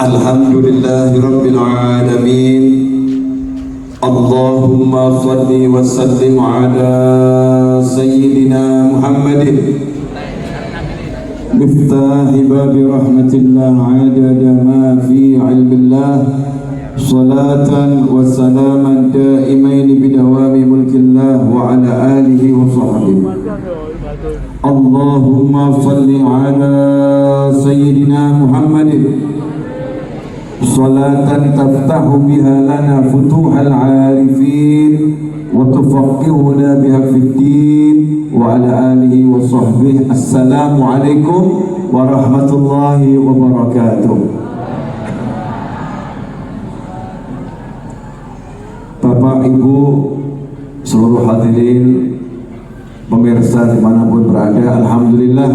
Alhamdulillahi Rabbil Alamin. Allahumma salli wa sallim ala Sayyidina Muhammadin miftahi babi rahmatillah adada ma fi ilmillah, salatan wa salaman daimain bidawami mulkillah wa ala alihi wa sahbihi. Allahumma salli ala Sayyidina Muhammadin salatan taftahu biha lana futuhal arifin wa tufaqihuna biha fid din wa ala alihi wa sahbihi. Assalamu alaikum warahmatullahi wabarakatuh. Bapak, Ibu, seluruh hadirin, pemirsa dimanapun berada, alhamdulillah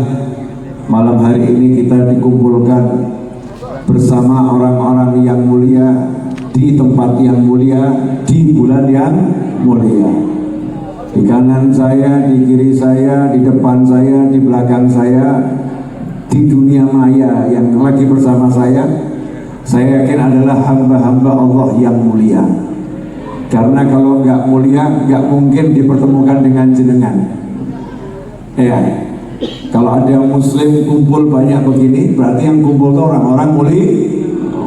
malam hari ini kita dikumpulkan bersama orang-orang yang mulia di tempat yang mulia, di bulan yang mulia. Di kanan saya, di kiri saya, di depan saya, di belakang saya, di dunia maya yang lagi bersama saya yakin adalah hamba-hamba Allah yang mulia. Karena kalau nggak mulia, nggak mungkin dipertemukan dengan jenengan. Ya, kalau ada muslim kumpul banyak begini, berarti yang kumpul itu orang-orang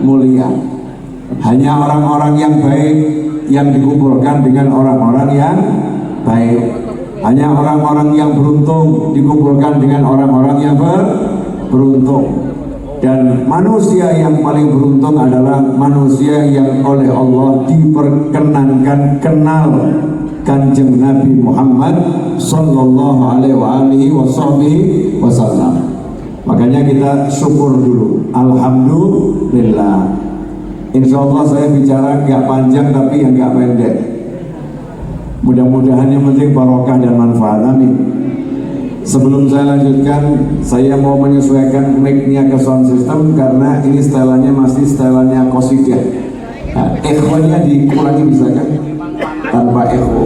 mulia. Hanya orang-orang yang baik yang dikumpulkan dengan orang-orang yang baik. Hanya orang-orang yang beruntung dikumpulkan dengan orang-orang yang beruntung. Dan manusia yang paling beruntung adalah manusia yang oleh Allah diperkenankan kenal Kanjeng Nabi Muhammad sallallahu alaihi wasallam. Makanya kita syukur dulu. Alhamdulillah. Insya Allah saya bicara nggak panjang tapi yang nggak pendek. Mudah-mudahan yang penting barokah dan manfaat. Amin. Sebelum saya lanjutkan, saya mau menyesuaikan mic-nya ke sound system karena ini setelannya masih setelannya qasidah. Nah, echo-nya dikurangi bisa kan? Tanpa echo.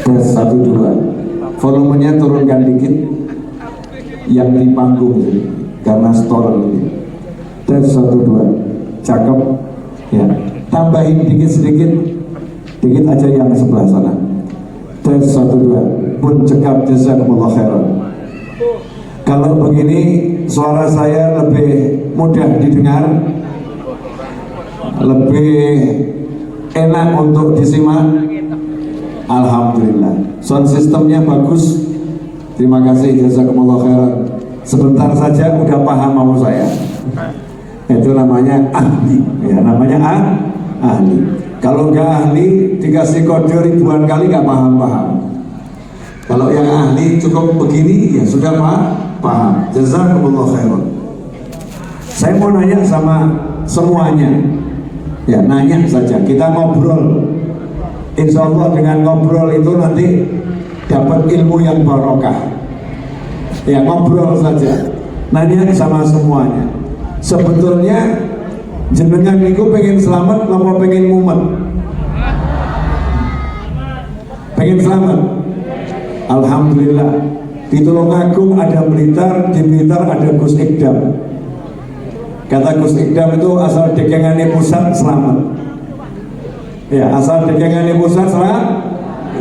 Tes 1 2. Volumenya turunkan dikit. Yang di panggung karena store ini. Tes 1 2. Cakep. Ya. Tambahin dikit-sedikit. Dikit aja yang sebelah sana. Tes 1 2. Pun cekap, jazakumullah khairan. Kalau begini suara saya lebih mudah didengar, lebih enak untuk disimak. Alhamdulillah. Sound systemnya bagus. Terima kasih, jazakumullah khairan. Sebentar saja udah paham mau saya. Itu namanya ahli. Ya, namanya ahli. Kalau nggak ahli dikasih kode ribuan kali nggak paham-paham. Kalau yang ahli cukup begini ya sudah paham. Jazakumullah khairan. Saya mau nanya sama semuanya. Ya, nanya saja. Kita ngobrol. Insya Allah dengan ngobrol itu nanti dapat ilmu yang barokah. Ya, ngobrol saja. Nanya sama semuanya. Sebetulnya jenengan itu pengen selamat, apa pengen mumet? Pengen selamat. Alhamdulillah. Di Tulungagung ada Blitar, di Blitar ada Gus Ikdam. Kata Gus Ikdam itu asal dekengannya pusat selamat. Ya, asal dekengannya pusat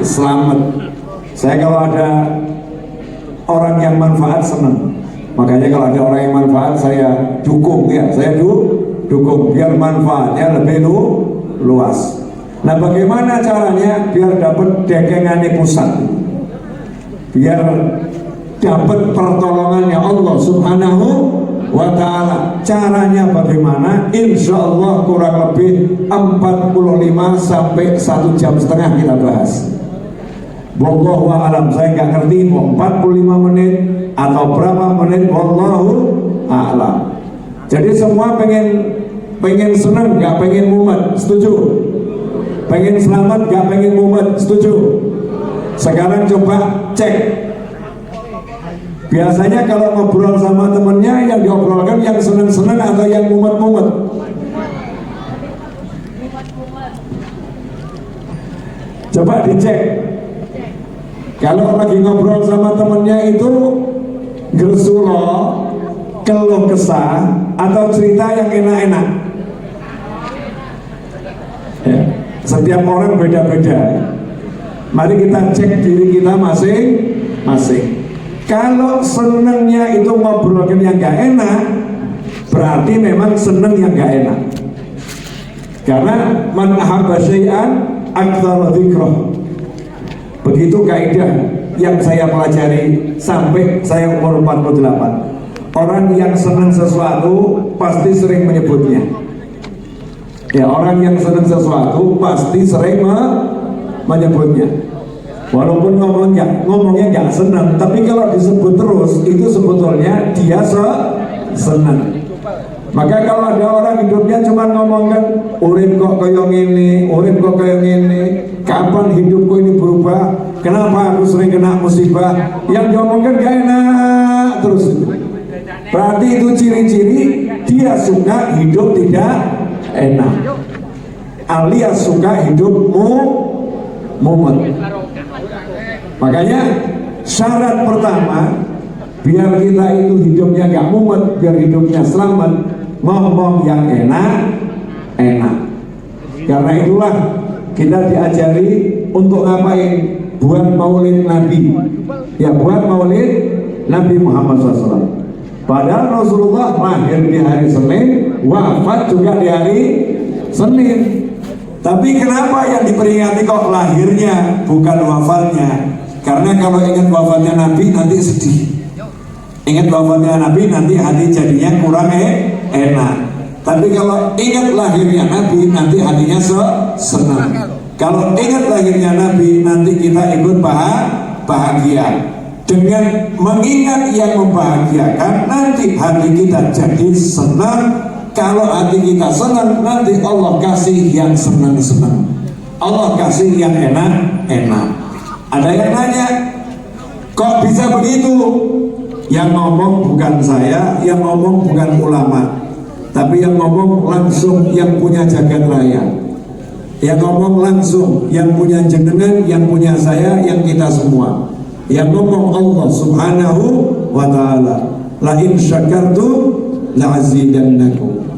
selamat. Saya kalau ada orang yang manfaat senang. Makanya kalau ada orang yang manfaat saya dukung ya, saya dukung biar manfaatnya lebih luas. Nah, bagaimana caranya biar dapat dekengannya pusat? Biar dapat pertolongannya Allah subhanahu wa ta'ala. Caranya bagaimana? Insya Allah kurang lebih 45 sampai 1,5 jam kita bahas. Wallahu a'lam. Saya nggak ngerti mau 45 menit atau berapa menit. Wallahu a'lam. Jadi semua pengen senang, nggak pengen mumet. Setuju? Pengen selamat, nggak pengen mumet. Setuju? Sekarang coba cek. Biasanya kalau ngobrol sama temennya yang diobrolkan yang seneng-seneng atau yang mumet-mumet? Coba dicek. Kalau lagi ngobrol sama temennya itu gersulo, keluh kesah atau cerita yang enak-enak? Ya, setiap orang beda-beda. Mari kita cek diri kita masing-masing. Kalau senengnya itu ngobrolin yang gak enak, berarti memang seneng yang gak enak. Karena man ahabba syai'an aktsara dzikrah. Begitu kaidah yang saya pelajari sampai saya umur 48. Orang yang senang sesuatu pasti sering menyebutnya. Ya, orang yang senang sesuatu pasti sering menyebutnya. Walaupun ngomongnya nggak senang, tapi kalau disebut terus itu sebetulnya dia senang. Maka kalau ada orang hidupnya cuma ngomongkan urip kok kayak gini, urip kok kayak gini, kapan hidupku ini berubah, kenapa aku sering kena musibah, yang diomongkan gak enak terus. Berarti itu ciri-ciri dia suka hidup tidak enak, alias suka hidupmu mumet. Makanya syarat pertama biar kita itu hidupnya gak mumet, biar hidupnya selamat, ngomong yang enak. Karena itulah kita diajari untuk ngapain? Buat maulid Nabi. Ya, buat maulid Nabi Muhammad SAW. Padahal Rasulullah lahir di hari Senin, wafat juga di hari Senin. Tapi kenapa yang diperingati kok lahirnya bukan wafatnya? Karena kalau ingat wafatnya Nabi nanti sedih. Ingat wafatnya Nabi nanti hati jadinya kurang enak. Tapi kalau ingat lahirnya Nabi nanti hatinya senang. Kalau ingat lahirnya Nabi nanti kita ikut bahagia. Dengan mengingat yang membahagiakan nanti hati kita jadi senang. Kalau hati kita senang nanti Allah kasih yang senang-senang, Allah kasih yang enak-enak. Ada yang nanya, kok bisa begitu? Yang ngomong bukan saya, yang ngomong bukan ulama, tapi yang ngomong langsung yang punya jagat raya. Yang ngomong langsung yang punya jenengan, yang punya saya, yang kita semua. Yang ngomong Allah Subhanahu wa ta'ala, la in syakartum la azidannakum.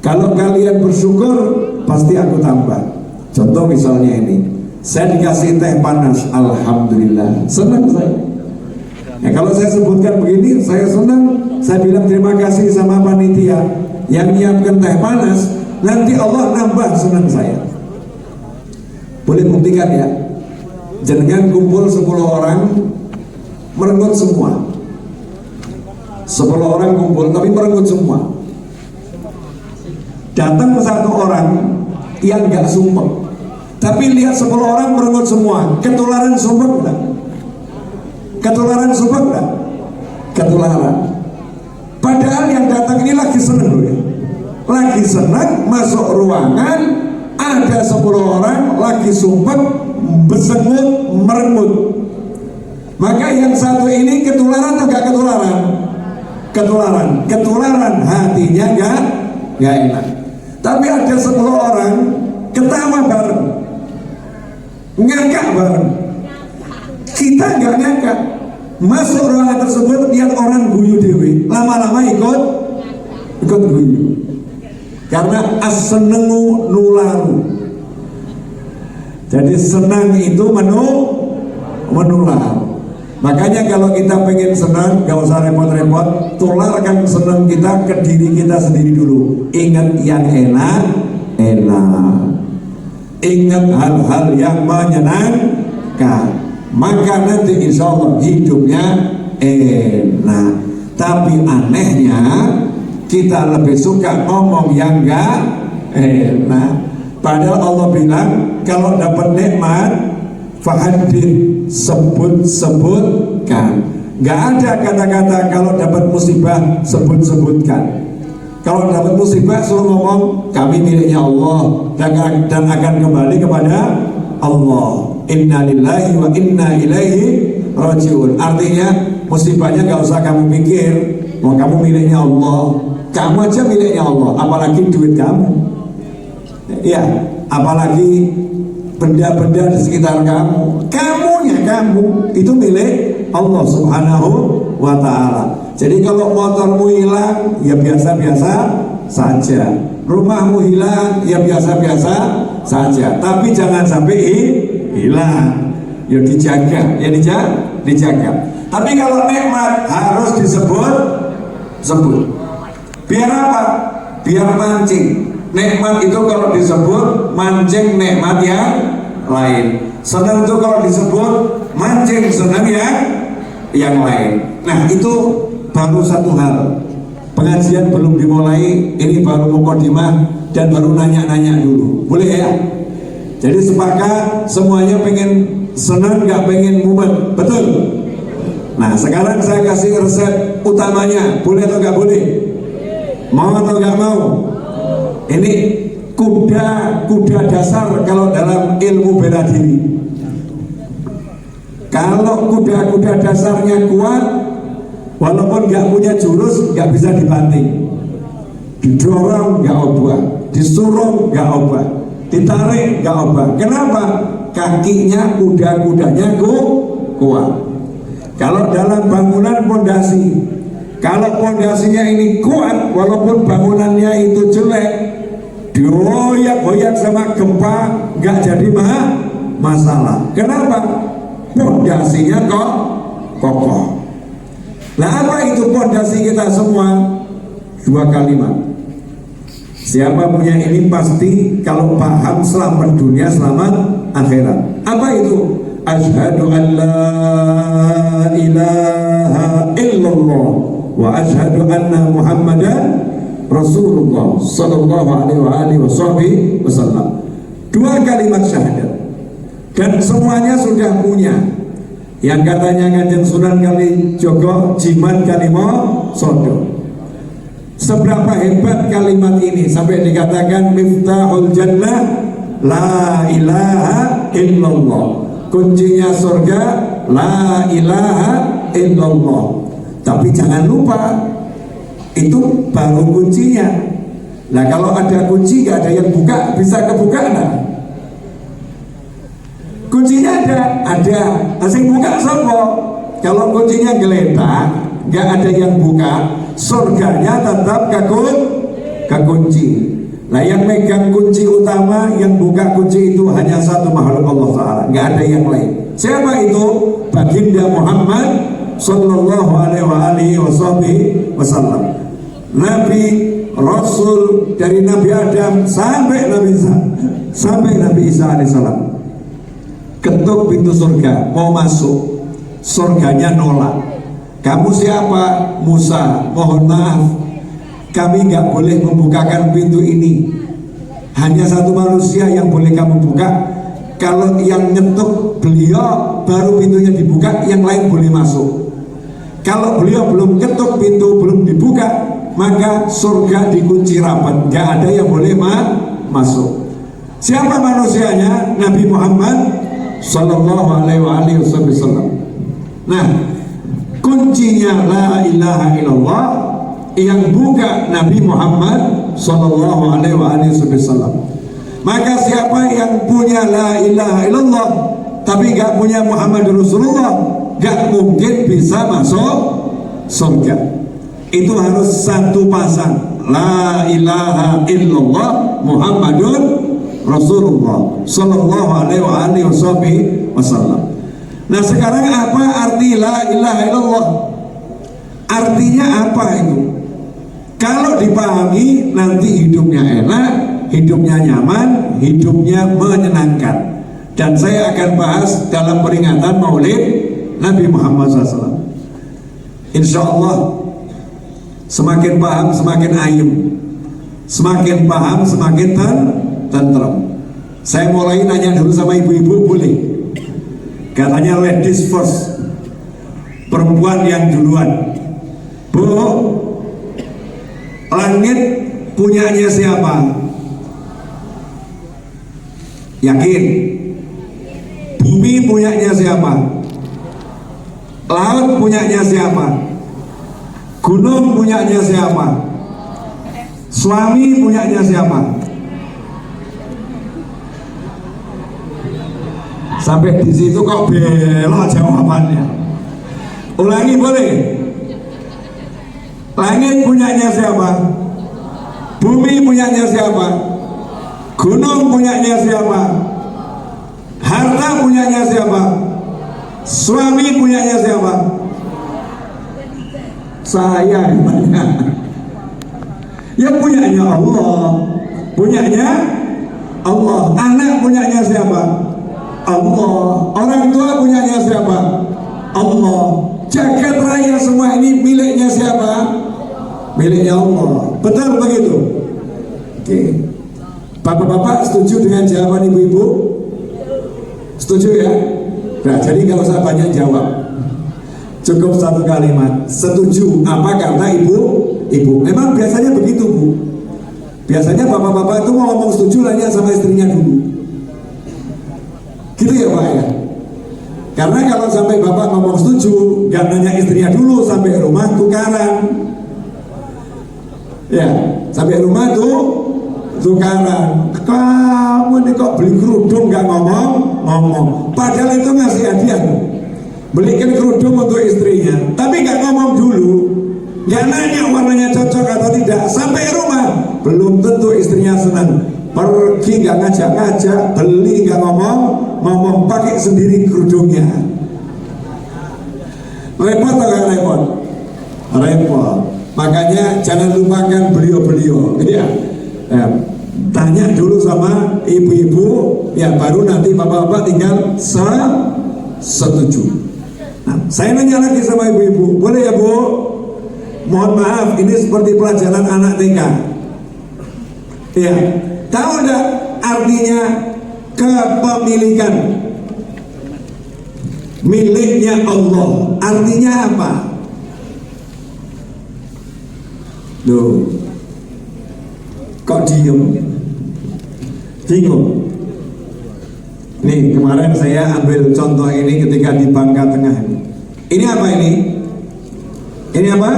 Kalau kalian bersyukur pasti aku tambah. Contoh misalnya ini, saya dikasih teh panas, alhamdulillah, senang saya. Ya, kalau saya sebutkan begini, saya senang. Saya bilang terima kasih sama panitia yang nyiapkan teh panas. Nanti Allah nambah senang saya. Boleh buktikan ya. Jenengan kumpul 10 orang, merenggut semua. 10 orang kumpul, tapi merenggut semua. Datang satu orang yang gak sumpah, tapi lihat 10 orang merenggut semua, ketularan sumpah enggak? Ketularan sumpah enggak? Ketularan. Padahal yang datang ini lagi seneng loh ya. Lagi senang masuk ruangan, ada 10 orang lagi sumpah, bersengut, merenggut. Maka yang satu ini ketularan atau gak ketularan? Ketularan hatinya gak enak. Tapi ada 10 orang ketawa bareng, ngakak bareng. Kita gak ngakak. Masuk ruangan tersebut lihat orang guyu dewi, lama-lama ikut guyu. Karena as-senengu nularu. Jadi senang itu menular. Makanya kalau kita pengen senang, gak usah repot-repot, tularkan senang kita ke diri kita sendiri dulu. Ingat yang enak. Ingat hal-hal yang menyenangkan. Maka nanti insya Allah hidupnya enak. Tapi anehnya kita lebih suka ngomong yang gak enak. Padahal Allah bilang kalau dapat nikmat fahadith, sebut-sebutkan. Gak ada kata-kata kalau dapat musibah sebut-sebutkan. Kalau dapat musibah suruh ngomong kami miliknya Allah dan akan kembali kepada Allah. Inna lillahi wa inna ilaihi rajiun. Artinya musibahnya gak usah kamu pikir, mau kamu miliknya Allah. Kamu aja miliknya Allah, apalagi duit kamu. Ya, apalagi benda-benda di sekitar kamu. Kamunya kamu itu milik Allah Subhanahu wa ta'ala. Jadi kalau motormu hilang, ya biasa-biasa saja. Rumahmu hilang, ya biasa-biasa saja. Tapi jangan sampai hilang. Ya dijaga, ya dijaga. Tapi kalau nikmat harus disebut. Biar apa? Biar mancing. Nikmat itu kalau disebut mancing nikmat yang lain. Senang itu kalau disebut mancing senang yang lain. Nah itu baru satu hal. Pengajian belum dimulai, ini baru mukadimah dan baru nanya-nanya dulu. Boleh ya? Jadi sepakat semuanya pengen senang, nggak pengen mumet, betul? Nah sekarang saya kasih resep utamanya, boleh atau nggak boleh? Mau atau nggak mau? Ini kuda dasar kalau dalam ilmu bela diri. Kalau kuda dasarnya kuat, walaupun nggak punya jurus, nggak bisa dibanting. Didorong nggak obah, disuruh nggak obah, ditarik nggak obah. Kenapa? Kakinya kudanya kuat. Kalau dalam bangunan pondasi, kalau pondasinya ini kuat, walaupun bangunannya itu jelek, dioyak-oyak sama gempa, nggak jadi masalah. Kenapa? Pondasinya kok kokoh. Nah apa itu pondasi kita semua? 2 kalimat. Siapa punya ini pasti kalau paham selamat dunia, selamat akhirat. Apa itu? Asyhadu an la ilaha illallah wa asyhadu anna Muhammadan Rasulullah sallallahu alaihi wasallam. 2 kalimat syahadat. Dan semuanya sudah punya. Yang katanya Kanjeng Sunan Kalijogo jiman kalimo sodo. Seberapa hebat kalimat ini sampai dikatakan miftahul jannah la ilaha illallah. Kuncinya surga la ilaha illallah. Tapi jangan lupa itu baru kuncinya. Nah kalau ada kunci gak ada yang buka, bisa kebuka enggak? Kuncinya ada. Asing buka sopo. Kalau kuncinya geletak, nggak ada yang buka, surganya tetap kekunci. Nah yang megang kunci utama, yang buka kunci itu hanya satu makhluk Allah Ta'ala, nggak ada yang lain. Siapa itu? Baginda Muhammad Sallallahu alaihi wasallam. Nabi Rasul dari Nabi Adam sampai Nabi Isa alaihissalam. Ketuk pintu surga, mau masuk, surganya nolak. Kamu siapa? Musa. Mohon maaf, kami nggak boleh membukakan pintu ini. Hanya satu manusia yang boleh kamu buka. Kalau yang ngetuk beliau, baru pintunya dibuka, yang lain boleh masuk. Kalau beliau belum ketuk pintu, belum dibuka, maka surga dikunci rapat, nggak ada yang boleh masuk. Siapa manusianya? Nabi Muhammad Sallallahu alaihi wasallam. Nah, kuncinya la ilaha illallah, yang buka Nabi Muhammad Sallallahu alaihi wasallam. Maka siapa yang punya la ilaha illallah tapi gak punya Muhammad Rasulullah, gak mungkin bisa masuk surga. Itu harus satu pasang, la ilaha illallah Muhammadun Rasulullah Sallallahu alaihi wasallam. Nah sekarang apa arti la ilaha illallah? Artinya apa itu? Kalau dipahami nanti hidupnya enak, hidupnya nyaman, hidupnya menyenangkan. Dan saya akan bahas dalam peringatan Maulid Nabi Muhammad SAW. Insya Allah semakin paham semakin ayem, semakin paham semakin tentrem. Saya mulai nanya dulu sama ibu-ibu, boleh? Katanya ladies first, perempuan yang duluan. Bu, langit punyanya siapa? Yakin? Bumi punyanya siapa? Laut punyanya siapa? Gunung punyanya siapa? Suami punyanya siapa? Sampai di situ kok belok jawabannya. Ulangi boleh? Langit punyanya siapa? Bumi punyanya siapa? Gunung punyanya siapa? Harta punyanya siapa? Suami punyanya siapa? Saya punya. Ya punyanya Allah. Punyanya Allah. Anak punyanya siapa? Allah. Orang tua punyanya siapa? Allah. Jagat raya semua ini miliknya siapa? Miliknya Allah. Betul begitu? Oke. Bapak-bapak setuju dengan jawaban ibu-ibu? Setuju ya? Nah, jadi gak usah banyak jawab. Cukup satu kalimat. Setuju. Apa kata ibu? Ibu. Memang biasanya begitu, Bu. Biasanya bapak-bapak itu mau ngomong setuju nanya sama istrinya dulu. Gitu ya Pak ya? Karena kalau sampai bapak ngomong setuju, gak nanya istrinya dulu, sampai rumah tukaran. Ya, sampai rumah tuh tukaran. Kamu ini kok beli kerudung gak ngomong? Padahal itu ngasih hadiah. Belikan kerudung untuk istrinya, tapi gak ngomong dulu, gak nanya warnanya cocok atau tidak. Sampai rumah belum tentu istrinya senang. Pergi gak ngajak-ngajak, beli gak ngomong pakai sendiri kerudungnya. Repot atau gak repot? Repot. Makanya jangan lupakan beliau-beliau. Ya. Tanya dulu sama ibu-ibu, ya baru nanti bapak-bapak tinggal setuju. Nah, saya nanya lagi sama ibu-ibu, boleh ya Bu? Mohon maaf, ini seperti pelajaran anak TK. Ya, tahu enggak artinya kepemilikan? Miliknya Allah, artinya apa? Loh, kok diem? Bingung? Nih, kemarin saya ambil contoh ini ketika di Bangka Tengah. Ini apa ini? Ini apa?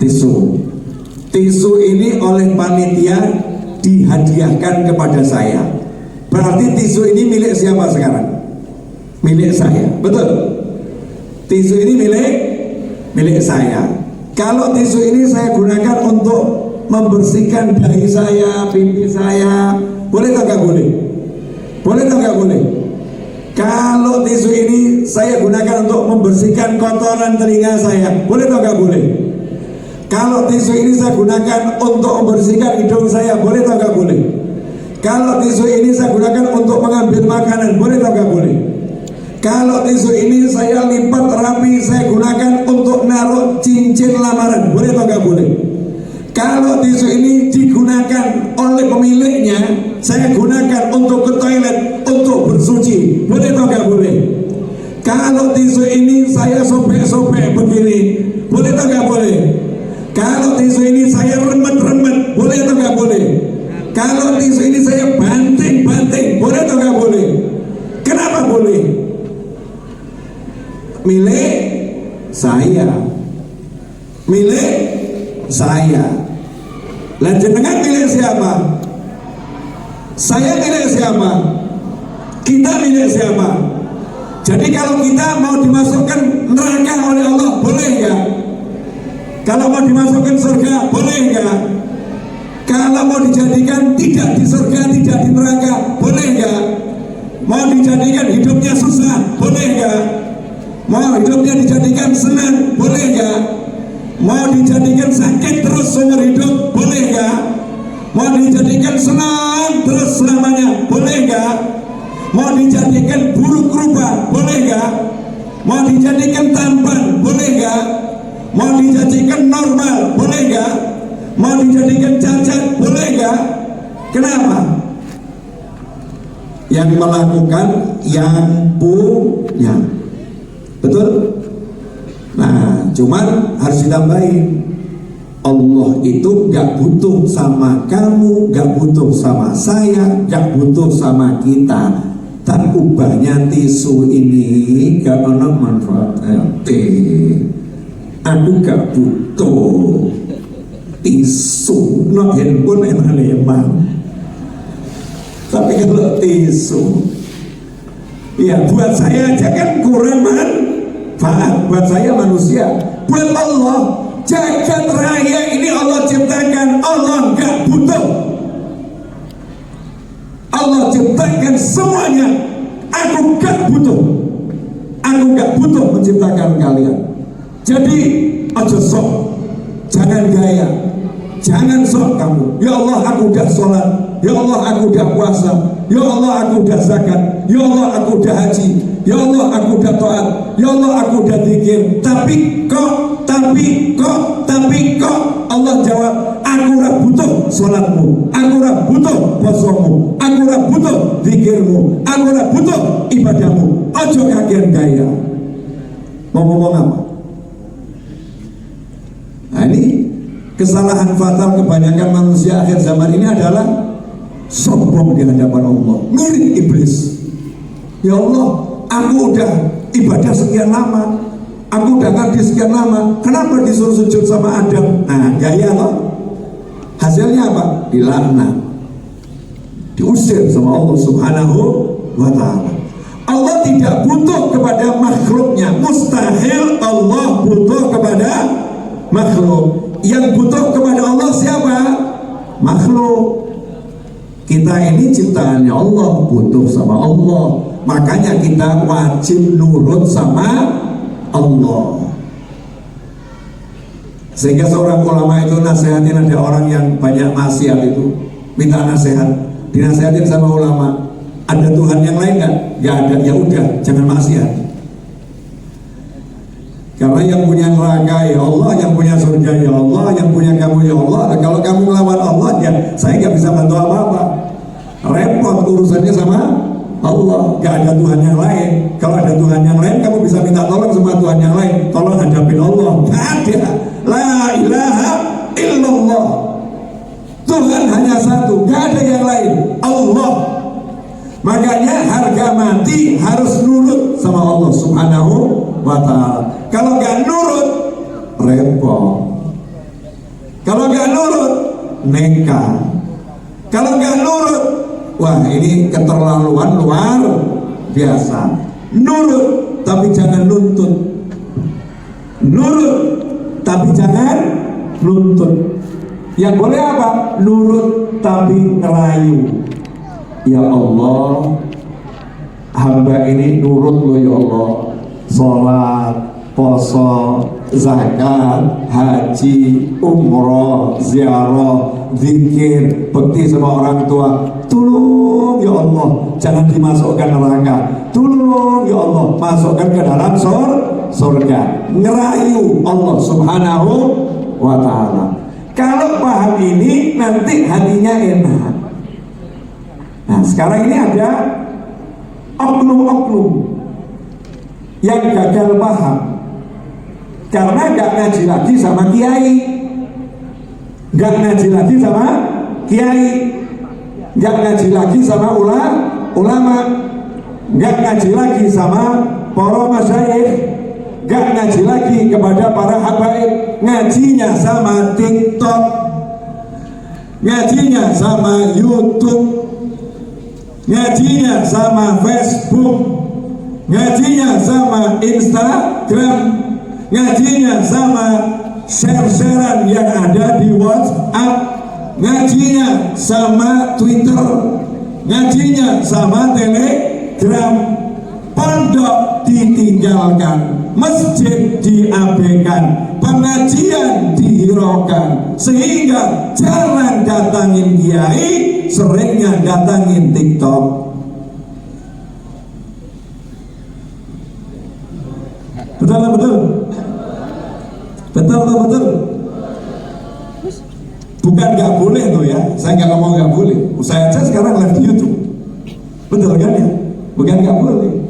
Tisu. Tisu ini oleh panitia dihadiahkan kepada saya. Berarti tisu ini milik siapa sekarang? Milik saya. Betul? Tisu ini milik saya. Kalau tisu ini saya gunakan untuk membersihkan dahi saya, pipi saya, boleh atau nggak boleh? Boleh atau nggak boleh? Kalau tisu ini saya gunakan untuk membersihkan kotoran telinga saya, boleh atau nggak boleh? Kalau tisu ini saya gunakan untuk membersihkan hidung saya, boleh atau nggak boleh? Kalau tisu ini saya gunakan untuk mengambil makanan, boleh atau nggak boleh? Kalau tisu ini saya lipat rapi, saya gunakan untuk naruh cincin lamaran, boleh atau nggak boleh? Kalau tisu ini digunakan oleh pemiliknya, saya gunakan untuk ke toilet, untuk bersuci, boleh atau nggak boleh? Kalau tisu ini saya sobek-sobek begini, boleh atau nggak boleh? Kalau tisu ini saya remet-remet, boleh atau nggak boleh? Kalau tisu ini saya banting-banting, boleh atau nggak boleh? Kenapa boleh? Milik saya. Milik saya. Lah jenengan milik siapa? Saya milik siapa? Kita milik siapa? Jadi kalau kita mau dimasukkan neraka oleh Allah, boleh nggak? Kalau mau dimasukkan surga, boleh nggak? Kalau mau dijadikan tidak di surga, tidak di neraka, boleh nggak? Mau dijadikan hidupnya susah, boleh nggak? Mau hidupnya dijadikan senang, boleh nggak? Mau dijadikan sakit terus seumur hidup, boleh nggak? Mau dijadikan senang terus selamanya, boleh nggak? Mau dijadikan buruk rupa, boleh nggak? Mau dijadikan tampan, boleh nggak? Mau dijadikan normal, boleh nggak? Mau dijadikan cacat, boleh nggak? Kenapa? Yang melakukan yang punya. Betul? Nah, cuman harus ditambahin, Allah itu gak butuh sama kamu, gak butuh sama saya, gak butuh sama kita. Tak ubahnya tisu ini gak ada manfaatnya. Aduh gak butuh tisu, no handphone emang. Tapi kalau tisu, ya buat saya aja kan kurang manfaat. Buat saya manusia, buat Allah Jagat raya ini Allah ciptakan, Allah nggak butuh. Allah ciptakan semuanya. Aku nggak butuh. Aku nggak butuh menciptakan kalian. Jadi aja sok, jangan gaya, jangan sok kamu. Ya Allah, aku udah sholat. Ya Allah, aku udah puasa. Ya Allah, aku udah zakat. Ya Allah, aku udah haji. Ya Allah, aku udah taat. Ya Allah, aku udah zikir. Tapi kok Allah jawab, aku ora butuh sholatmu, aku ora butuh puasamu, aku ora butuh zikirmu, aku ora butuh ibadahmu. Ojo kagian gaya. Mau ngomong apa? Nah, ini kesalahan fatal kebanyakan manusia akhir zaman ini adalah sombong di hadapan Allah, mirip iblis. Ya Allah, aku udah ibadah sekian lama, aku udah ngaji sekian lama, kenapa disuruh sujud sama Adam? Nah, gaya loh. Hasilnya apa? Dilaknat, diusir sama Allah Subhanahu wa ta'ala. Allah tidak butuh kepada makhluknya. Mustahil Allah butuh kepada makhluk. Yang butuh kepada Allah siapa? Makhluk. Kita ini ciptaannya Allah, butuh sama Allah. Makanya kita wajib nurut sama Allah. Sehingga seorang ulama itu nasihatin, ada orang yang banyak maksiat itu, minta nasihat, dinasihatin sama ulama, ada Tuhan yang lain nggak? Nggak ada. Ya udah, jangan maksiat. Karena yang punya neraka ya Allah, yang punya surga ya Allah, yang punya kamu ya Allah. Nah, kalau kamu melawan Allah, ya saya nggak bisa bantu apa-apa. Repot urusannya sama Allah. Gak ada Tuhan yang lain. Kalau ada Tuhan yang lain, kamu bisa minta tolong sama Tuhan yang lain. Tolong hadapin Allah. Gak ada. La ilaha illallah. Tuhan hanya satu, gak ada yang lain, Allah. Makanya harga mati harus nurut sama Allah Subhanahu wa ta'ala. Kalau gak nurut, repot. Kalau gak nurut, nekat. Kalau gak nurut, wah ini keterlaluan luar biasa. Nurut tapi jangan nuntut. Nurut tapi jangan nuntut. Yang boleh apa? Nurut tapi ngerayu. Ya Allah, hamba ini nurut loh ya Allah. Sholat, poso, zakat, haji, umroh, ziarah, zikir, bekti sama orang tua. Tolong ya Allah, jangan dimasukkan neraka. Tolong ya Allah, masukkan ke dalam surga. Ngerayu Allah Subhanahu wa ta'ala. Kalau paham ini, nanti hatinya enak. Nah, sekarang ini ada oknum-oknum yang gagal paham karena gak ngaji lagi sama kiai, gak ngaji lagi sama kiai, gak ngaji lagi sama ulama, gak ngaji lagi sama para masyayikh, gak ngaji lagi kepada para habaib. Ngajinya sama TikTok, ngajinya sama YouTube, ngajinya sama Facebook, ngajinya sama Instagram, ngajinya sama share-sharean yang ada di WhatsApp, ngajinya sama Twitter, ngajinya sama Telegram. Pondok ditinggalkan, masjid diabaikan, pengajian dihiraukan, sehingga jarang datangin kiai, seringnya datangin TikTok. Betul atau betul? Betul atau betul? Bukan nggak boleh tuh ya, saya nggak ngomong nggak boleh. Saya aja sekarang live di YouTube, betul kan ya? Bukan nggak boleh.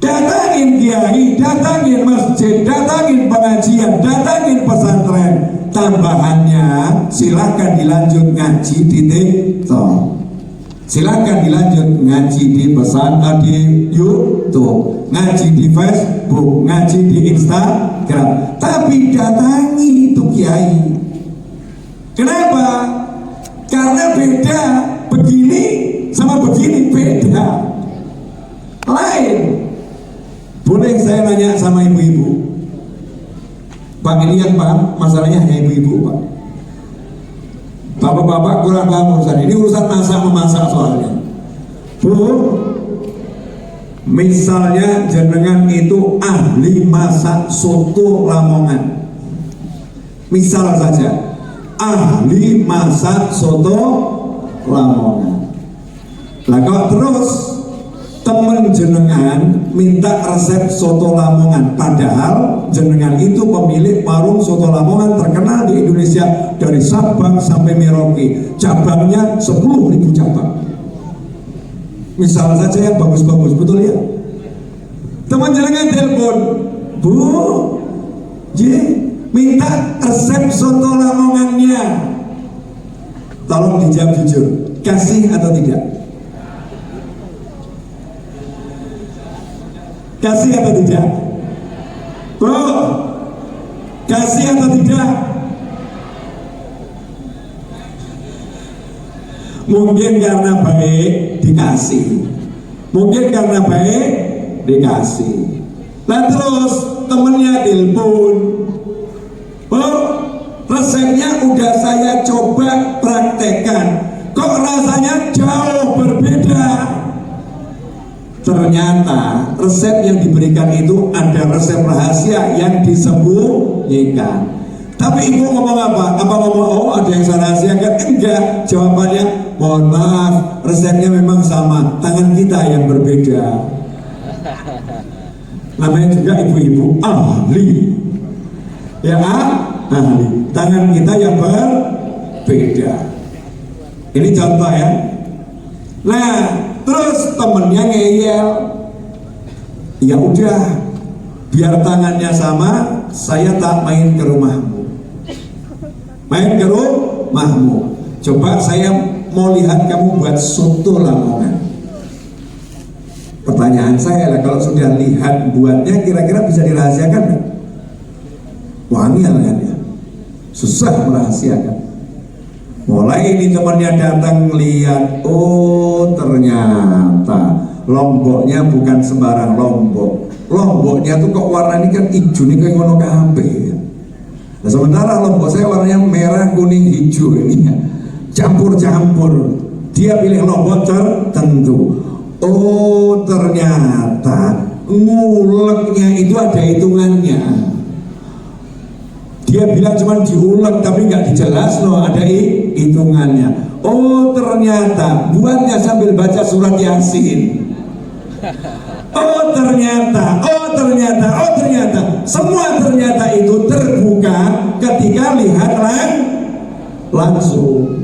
Datangin kiai, datangin masjid, datangin pengajian, datangin pesantren. Tambahannya silahkan dilanjut ngaji di TikTok, silahkan dilanjut ngaji di di YouTube, ngaji di Facebook, ngaji di Instagram. Tapi datangi itu kiai. Kenapa? Karena beda. Begini sama begini beda, lain. Boleh saya nanya sama ibu-ibu, Pak, ini yang paham masalahnya hanya ibu-ibu, Pak. Bapak-bapak kurang paham urusan ini, urusan masak-memasak soalnya. Bu, misalnya jenengan itu ahli masak soto Lamongan, misal saja ahli masak soto Lamongan. Lah kok terus temen jenengan minta resep soto Lamongan, padahal jenengan itu pemilik warung soto Lamongan terkenal di Indonesia dari Sabang sampai Merauke, cabangnya 10.000 cabang. Misal saja yang bagus-bagus, betul ya? Teman jenengan telepon, Bu, minta resep soto Lamongannya. Tolong dijawab jujur, kasih atau tidak? Kasih atau tidak? Bu, kasih atau tidak? Mungkin karena baik dikasih, mungkin karena baik dikasih. Nah terus temennya telepon, Bu, resepnya udah saya coba praktekkan, kok rasanya jauh berbeda. Ternyata resep yang diberikan itu ada resep rahasia yang disembunyikan. Tapi ibu ngomong apa? Apa ngomong, oh ada yang saya rahasiakan? Enggak, jawabannya, mohon maaf, resepnya memang sama, tangan kita yang berbeda. Namanya juga ibu-ibu ahli, ya ahli, tangan kita yang berbeda. Ini contoh ya. Nah, terus temennya ngeyel, ya udah, biar tangannya sama, saya tak main ke rumahmu. Main ke rumahmu, coba saya mau lihat kamu buat soto Lamongan. Pertanyaan saya lah, kalau sudah lihat buatnya, kira-kira bisa dirahasiakan nggak? Wangil kan ya, susah merahasiakan. Mulai ini temannya datang lihat, oh ternyata lomboknya bukan sembarang lombok. Lomboknya tuh kok warna ini kan hijau nih kayak ngono kabeh. Nah, sementara lombok saya warnanya merah, kuning, hijau ini ya, campur-campur. Dia pilih lombok tertentu. Oh ternyata nguleknya itu ada hitungannya. Dia bilang cuma diulek tapi nggak dijelas loh, ada hitungannya. Oh ternyata buatnya sambil baca surat Yasin. Oh ternyata semua ternyata itu terbuka ketika lihat langsung.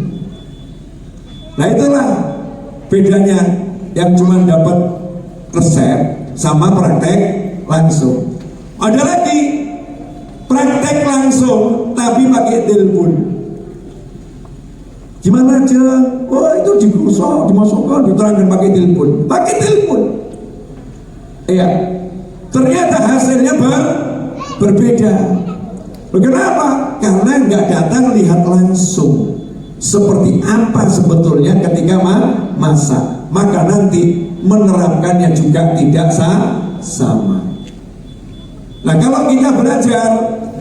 Nah itulah bedanya yang cuma dapat resep sama praktek langsung. Ada lagi praktek langsung tapi pakai telepon. Gimana aja? Oh itu digosok, dimasukkan, diterangkan pakai telepon. Pakai telepon. Iya. Ternyata hasilnya berbeda. Kenapa? Karena nggak datang lihat langsung seperti apa sebetulnya ketika masak. Maka nanti menerapkannya juga tidak sama. Nah kalau kita belajar,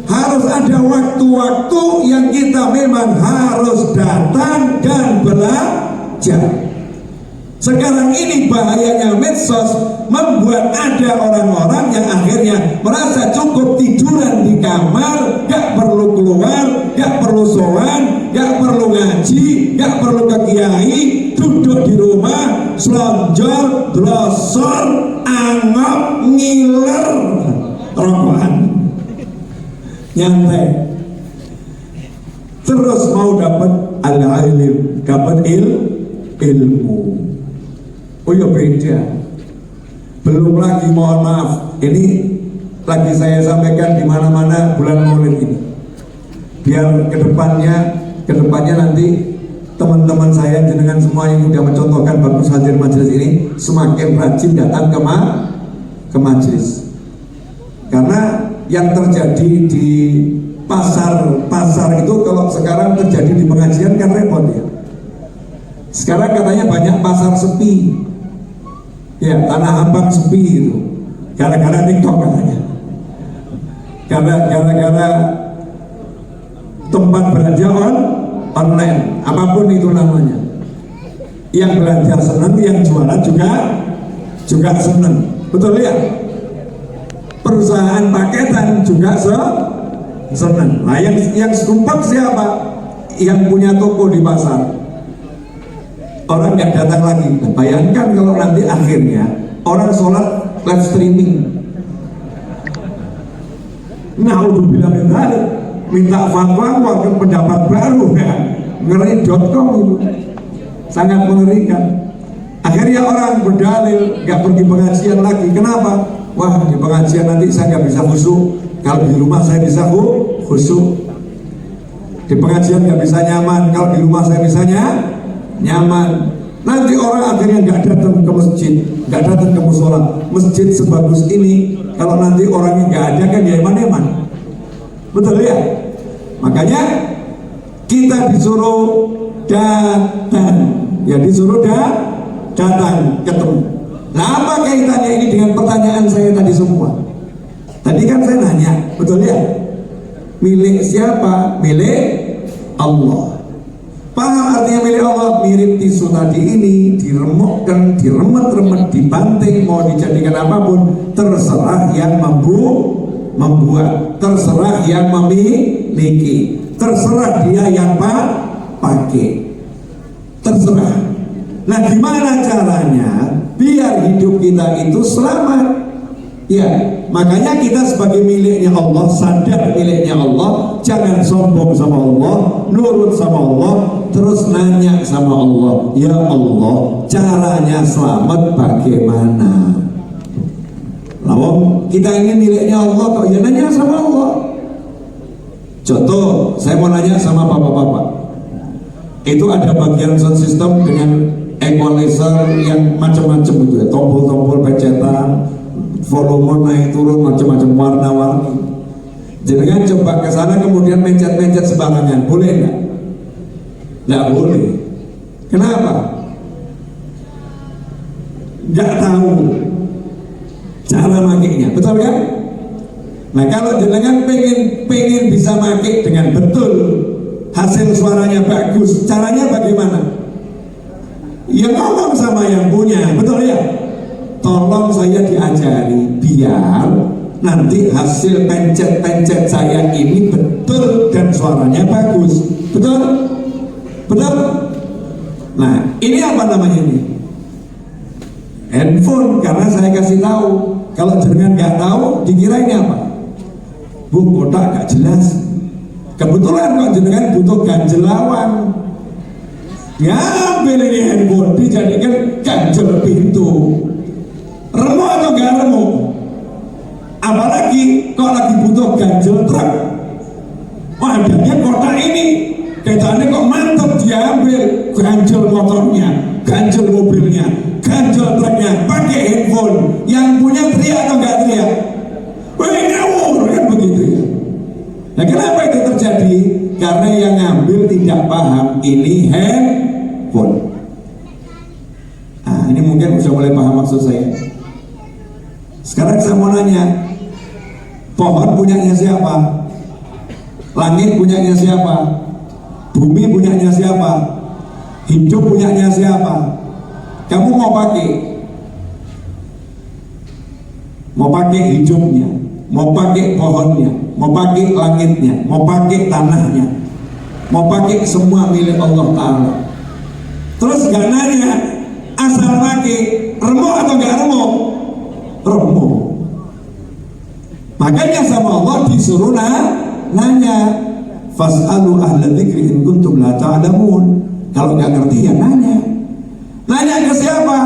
harus ada waktu-waktu yang kita memang harus datang dan belajar. Sekarang ini bahayanya medsos membuat ada orang-orang yang akhirnya merasa cukup tiduran di kamar, gak perlu keluar, gak perlu sowan, gak perlu ngaji, gak perlu ke kiai, duduk di rumah, selonjor, blosor, angop, ngiler, rokokan, nyantai. Terus mau dapat al-ilm, dapat ilmu. Oh ya beda. Belum lagi mohon maaf, ini lagi saya sampaikan di mana-mana bulan Maulid ini. Biar kedepannya nanti teman-teman saya jenengan semua yang sudah mencontohkan bagus hadir majelis ini semakin rajin datang ke majelis. Karena yang terjadi di pasar itu kalau sekarang terjadi di pengajian kan repot ya. Sekarang katanya banyak pasar sepi. Ya, Tanah Abang sepi itu gara-gara TikTok katanya. gara-gara tempat belanja online, apapun itu namanya. Yang belanja senang, yang jualan juga senang, betul ya? Perusahaan paketan juga senang. Nah, yang sumpah siapa? Yang punya toko di pasar. Orang nggak datang lagi. Nah, bayangkan kalau nanti akhirnya orang sholat live streaming. Nah, udah bilang minta fatwa, wakil pendapat baru ya, ngeri.com itu sangat mengerikan. Akhirnya orang berdalil nggak pergi pengajian lagi. Kenapa? Wah, di pengajian nanti saya nggak bisa khusyuk. Kalau di rumah saya bisa khusyuk. Di pengajian nggak bisa nyaman. Kalau di rumah saya bisanya nyaman. Nanti orang akhirnya nggak datang ke masjid, nggak datang ke musola. Masjid sebagus ini, kalau nanti orangnya nggak ada kan ya eman-eman. Betul ya? Makanya kita disuruh datang, ya disuruh datang ketemu. Nah, apa kaitannya ini dengan pertanyaan saya tadi semua? Tadi kan saya nanya, betul ya? Milik siapa? Milik Allah. Paham artinya milik Allah? Mirip tisu tadi ini, diremukkan, diremet-remet, dibanting, mau dijadikan apapun, terserah yang membuat, terserah yang memiliki, terserah dia yang pakai, terserah. Nah, gimana caranya biar hidup kita itu selamat? Ya, makanya kita sebagai miliknya Allah, sadar miliknya Allah, jangan sombong sama Allah, nurut sama Allah, terus nanya sama Allah, ya Allah, caranya selamat bagaimana? Lalu kita ini miliknya Allah kok, ya nanya sama Allah. Contoh, saya mau nanya sama bapak-bapak, itu ada bagian sound system dengan equalizer yang macam-macam itu ya, tombol-tombol pencetan, volume naik turun, macam-macam warna-warni. Jangan coba ke sana kemudian mencet-mencet sembarangan, boleh nggak? Nggak boleh. Kenapa? Nggak tahu cara makainya, betul kan? Nah, kalau jenengan pengen bisa pakai dengan betul, hasil suaranya bagus, caranya bagaimana? Ya ngomong sama yang punya, betul ya? Tolong saya diajari biar nanti hasil pencet-pencet saya ini betul dan suaranya bagus, betul? Betul? Nah, ini apa namanya ini? Handphone, karena saya kasih tahu. Kalau jenengan nggak tahu, dikira ini apa? Bu, kotak gak jelas. Kebetulan kok jenengan butuh ganjelawan, ngambil ini handphone, dijadikan ganjel pintu. Remuk atau gak remuk? Apalagi kok lagi butuh ganjel truk. Wah, adanya kotak ini, kayaknya kok mantep, diambil ganjel motornya, ganjel mobilnya, ganjel truknya, pakai handphone. Yang punya teriak atau gak teriak? Wah, ngawur, kan begitu ya. Nah, kenapa itu terjadi? Karena yang ngambil tidak paham ini handphone. Nah, ini mungkin bisa mulai paham maksud saya. Sekarang saya mau nanya, pohon punyanya siapa? Langit punyanya siapa? Bumi punyanya siapa? Hidup punyanya siapa? Kamu mau pakai hidupnya, mau pakai pohonnya, mau pakai langitnya, mau pakai tanahnya, mau pakai semua milik Allah Ta'ala. Terus gak nanya, asal pakai, remuk atau gak remuk? Remuk. Makanya sama Allah disuruh nanya, fas'alu ahla dzikri in kuntum la ta'lamun. Kalau nggak ngerti ya nanya. Nanya ke siapa?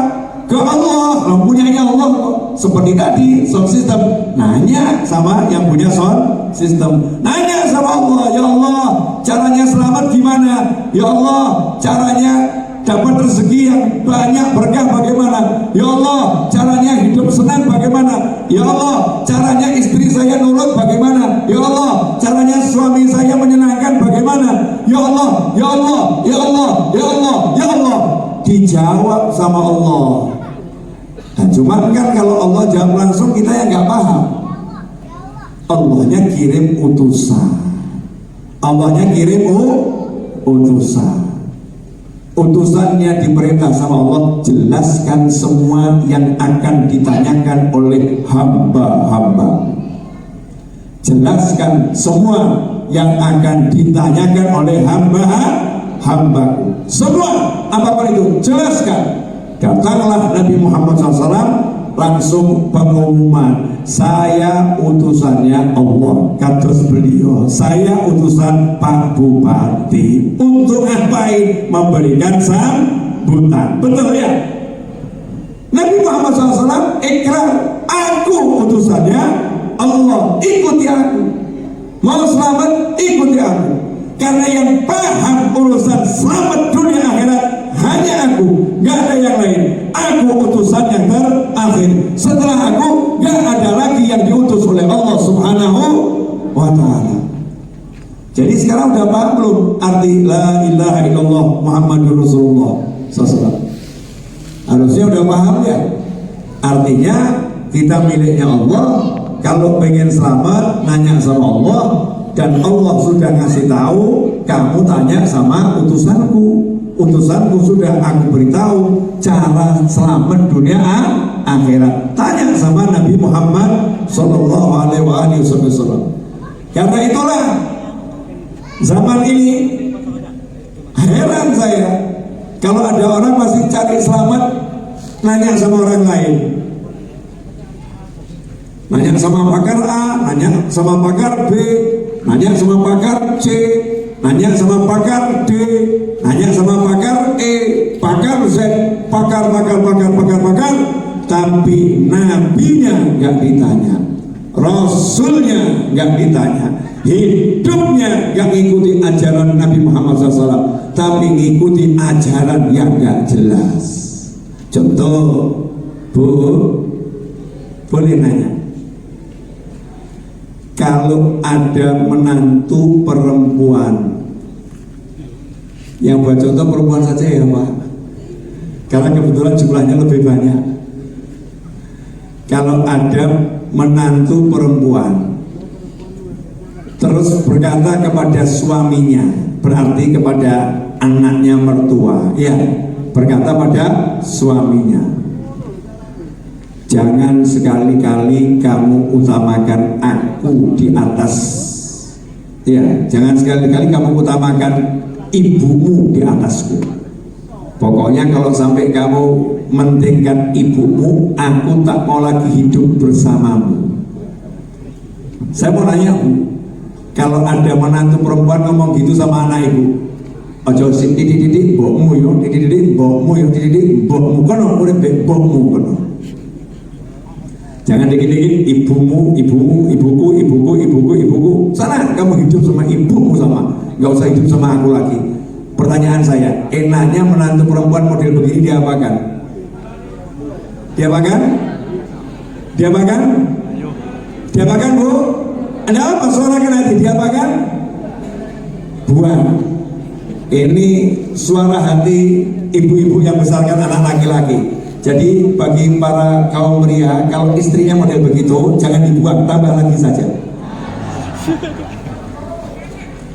Ke Allah. Yang punyanya Allah kok. Seperti tadi sound system, nanya sama yang punya sound system. Nanya sama Allah, ya Allah, caranya selamat gimana? Ya Allah, caranya dapat rezeki yang banyak berkah bagaimana? Ya Allah, caranya hidup senang bagaimana? Ya Allah, caranya istri saya nurut bagaimana? Ya Allah, caranya suami saya menyenangkan bagaimana? Ya Allah, ya Allah, ya Allah, ya Allah, ya Allah. Dijawab sama Allah. Dan cuma kan kalau Allah jawab langsung kita yang nggak paham. Allahnya kirim utusan. Allahnya kirim utusan. Utusannya diperintah sama Allah, jelaskan semua yang akan ditanyakan oleh hamba-hamba. Jelaskan semua yang akan ditanyakan oleh hamba-hambaku. Semua apapun itu, jelaskan. Datanglah Nabi Muhammad SAW, langsung pengumuman, saya utusannya Allah. Kados beliau, saya utusan Pak Bupati. Untuk ngapain? Memberikan sambutan. Betul ya? Nabi Muhammad SAW ikrar, aku utusannya Allah, ikuti aku. Mau selamat, ikuti aku. Karena yang paham urusan selamat dunia akhirat hanya aku, gak ada yang lain. Aku utusan yang terakhir. Setelah aku gak ada lagi yang diutus oleh Allah Subhanahu wa ta'ala. Jadi sekarang udah paham belum arti la ilaha illallah Muhammadur Rasulullah SAW? Harusnya udah paham ya. Artinya kita miliknya Allah. Kalau pengen selamat, nanya sama Allah. Dan Allah sudah ngasih tahu, kamu tanya sama utusanku. Utusanku sudah aku beritahu cara selamat dunia akhirat. Tanya sama Nabi Muhammad Sallallahu Alaihi Wasallam. Karena itulah zaman ini heran saya kalau ada orang masih cari selamat nanya sama orang lain. Nanya sama pakar A, nanya sama pakar B, nanya sama pakar C, nanya sama pakar D, nanya sama pakar E, pakar Z, pakar, tapi nabinya nggak ditanya, rasulnya nggak ditanya, hidupnya nggak ngikuti ajaran Nabi Muhammad SAW, tapi ngikuti ajaran yang nggak jelas. Contoh, Bu, boleh nanya, kalau ada menantu perempuan, yang buat contoh perempuan saja ya Pak, karena kebetulan jumlahnya lebih banyak. Kalau ada menantu perempuan terus berkata kepada suaminya, berarti kepada anaknya mertua, ya, berkata pada suaminya, jangan sekali-kali kamu utamakan aku di atas, ya, jangan sekali-kali kamu utamakan ibumu di atasku. Pokoknya kalau sampai kamu mentingkan ibumu, aku tak mau lagi hidup bersamamu. Saya mau nanya Bu, kalau ada menantu perempuan ngomong gitu sama anak ibu, ojo sing titik-titik mbokmu yo, titik-titik mbokmu yo, titik-titik mbokmu, kono urip mbokmu kono. Jangan dikit-dikit ibumu, ibuku. Sana kamu hidup sama ibumu sama, nggak usah hidup sama aku lagi. Pertanyaan saya, enaknya menantu perempuan model begini diapakan? Diapakan Bu? Ada apa suarakan nanti? Diapakan? Buang. Ini suara hati ibu-ibu yang besarkan anak laki-laki. Jadi bagi para kaum pria, kalau istrinya model begitu, jangan dibuang, tambah lagi saja.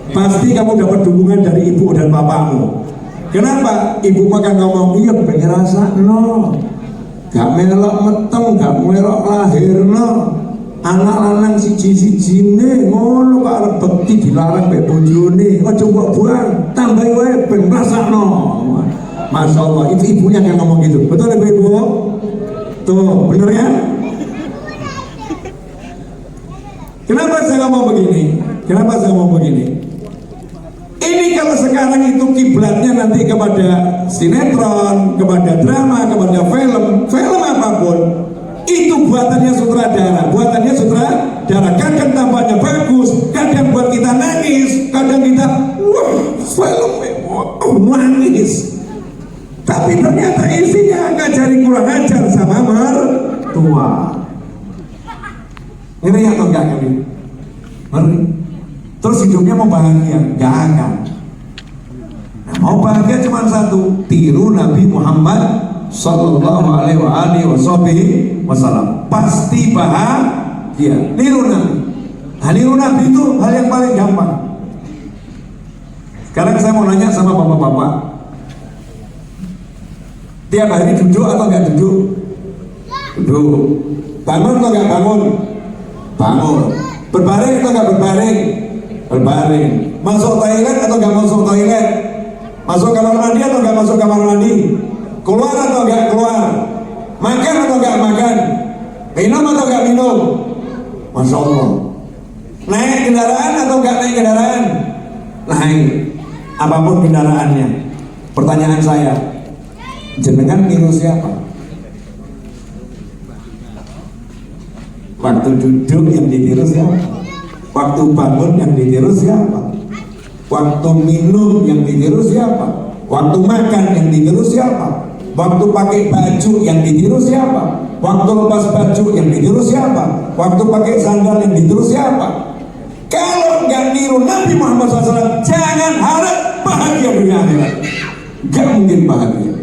Pasti kamu dapat dukungan dari ibu dan bapamu. Kenapa? Ibu makan ngomong, iya pengen rasa no, gak melok meteng, gak melok lahir no. Anak lanang siji-siji nih, ngono kok arep bekti dilarang mbek bojone. Aja mbok buang, tambahi wae ben rasakno. Masya Allah, itu ibunya yang ngomong gitu. Betul ibu? Tuh, bener ya? Kenapa saya ngomong begini? Ini kalau sekarang itu kiblatnya nanti kepada sinetron, kepada drama, kepada film apapun, itu buatannya sutradara. Kadang tampaknya bagus, kadang buat kita nangis, kadang kita wah film nangis. Tapi ternyata isinya ngajari kurang ajar sama mertua. Ini yang enggak kali. Terus hidupnya mau bahagia, gak akan. Nah, mau bahagia cuma satu, tiru Nabi Muhammad Sallallahu Alaihi Wasallam. Pasti bahagia. Niru Nabi. Niru Nabi itu hal yang paling gampang. Sekarang saya mau nanya sama bapak-bapak, tiap hari duduk atau nggak duduk? Duduk. Bangun atau nggak bangun? Bangun. Berbaring atau nggak berbaring? Berbaring. Masuk toilet atau nggak masuk toilet? Masuk kamar mandi atau nggak masuk kamar mandi? Keluar atau nggak keluar? Makan atau nggak makan? Minum atau nggak minum? Masya Allah. Naik kendaraan atau nggak naik kendaraan? Naik. Apapun kendaraannya. Pertanyaan saya, jenengan niru siapa? Waktu duduk yang ditiru siapa? Waktu bangun yang ditiru siapa? Waktu minum yang ditiru siapa? Waktu makan yang ditiru siapa? Waktu pakai baju yang ditiru siapa? Waktu lepas baju yang ditiru siapa? Waktu pakai sandal yang ditiru siapa? Kalau nggak niru Nabi Muhammad SAW, jangan harap bahagia dunia akhirat. Nggak mungkin bahagia.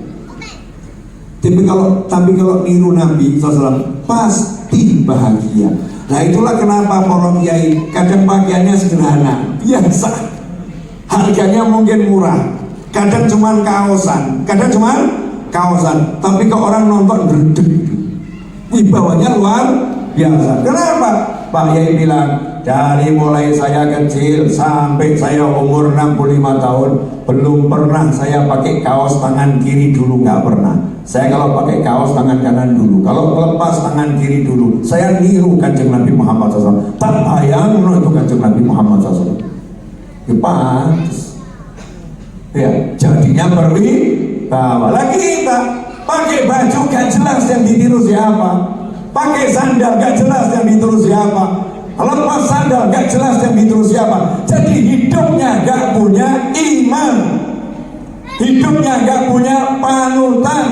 Tapi kalau niru Nabi SAW, pasti bahagia. Nah itulah kenapa para kiai kadang pakaiannya sederhana, biasa, harganya mungkin murah, kadang cuman kaosan, tapi ke orang nonton gerdek, wibawanya luar biasa. Kenapa? Pak Yai bilang, dari mulai saya kecil sampai saya umur 65 tahun belum pernah saya pakai kaos tangan kiri dulu, nggak pernah. Saya kalau pakai kaos tangan kanan dulu, kalau lepas tangan kiri dulu. Saya niru Kanjeng Nabi Muhammad SAW. Tak bayang itu Kanjeng Nabi Muhammad SAW. Ya pantas. Ya, jadinya berwibawa. Lagi kita pakai baju gak jelas yang ditiru siapa. Pakai sandal gak jelas yang ditiru siapa. Lepas sandal gak jelas yang ditiru siapa. Jadi hidupnya gak punya iman, hidupnya gak punya panutan,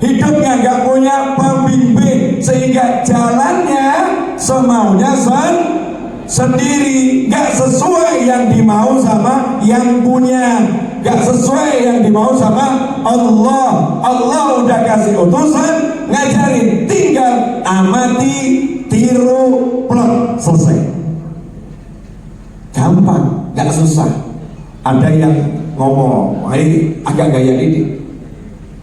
hidupnya gak punya pembimbing, sehingga jalannya semaunya sendiri, gak sesuai yang dimau sama yang punya, gak sesuai yang dimau sama Allah. Allah udah kasih utusan, ngajarin, tinggal amati, tiru, plot, selesai. Gampang, gak susah. Ada yang ngomong, ini agak gaya ini,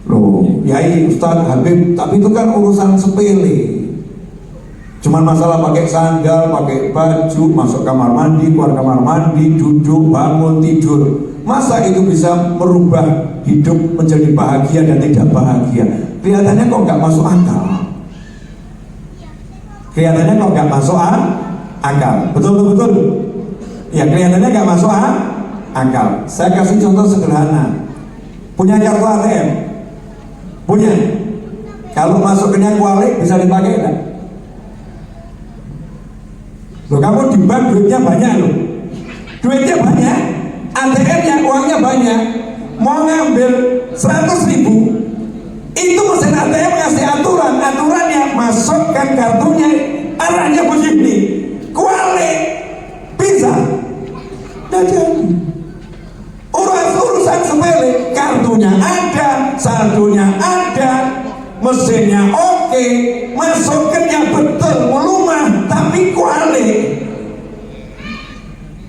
loh, Yai, Ustadz, Habib, tapi itu kan urusan sepele. Cuman masalah pakai sandal, pakai baju, masuk kamar mandi, keluar kamar mandi, duduk, bangun, tidur. Masa itu bisa merubah hidup menjadi bahagia dan tidak bahagia? Kelihatannya kok nggak masuk akal. Kelihatannya kok nggak masuk akal. Betul. Ya, kelihatannya nggak masuk akal. Saya kasih contoh sederhana. Punya kartu ATM? Punya. Kalau masuk kenyang kuali bisa dipakai enggak? Loh, kamu di bank duitnya banyak loh. Duitnya banyak, ATM-nya uangnya banyak. Mau ngambil 100.000, itu mesin ATM ngasih aturannya masukkan kartunya, arahnya begini, kuali bisa. Nggak jadi. Urusan sepele, kartunya ada, saldonya ada, mesinnya oke, masukannya betul, melumah, tapi kuali.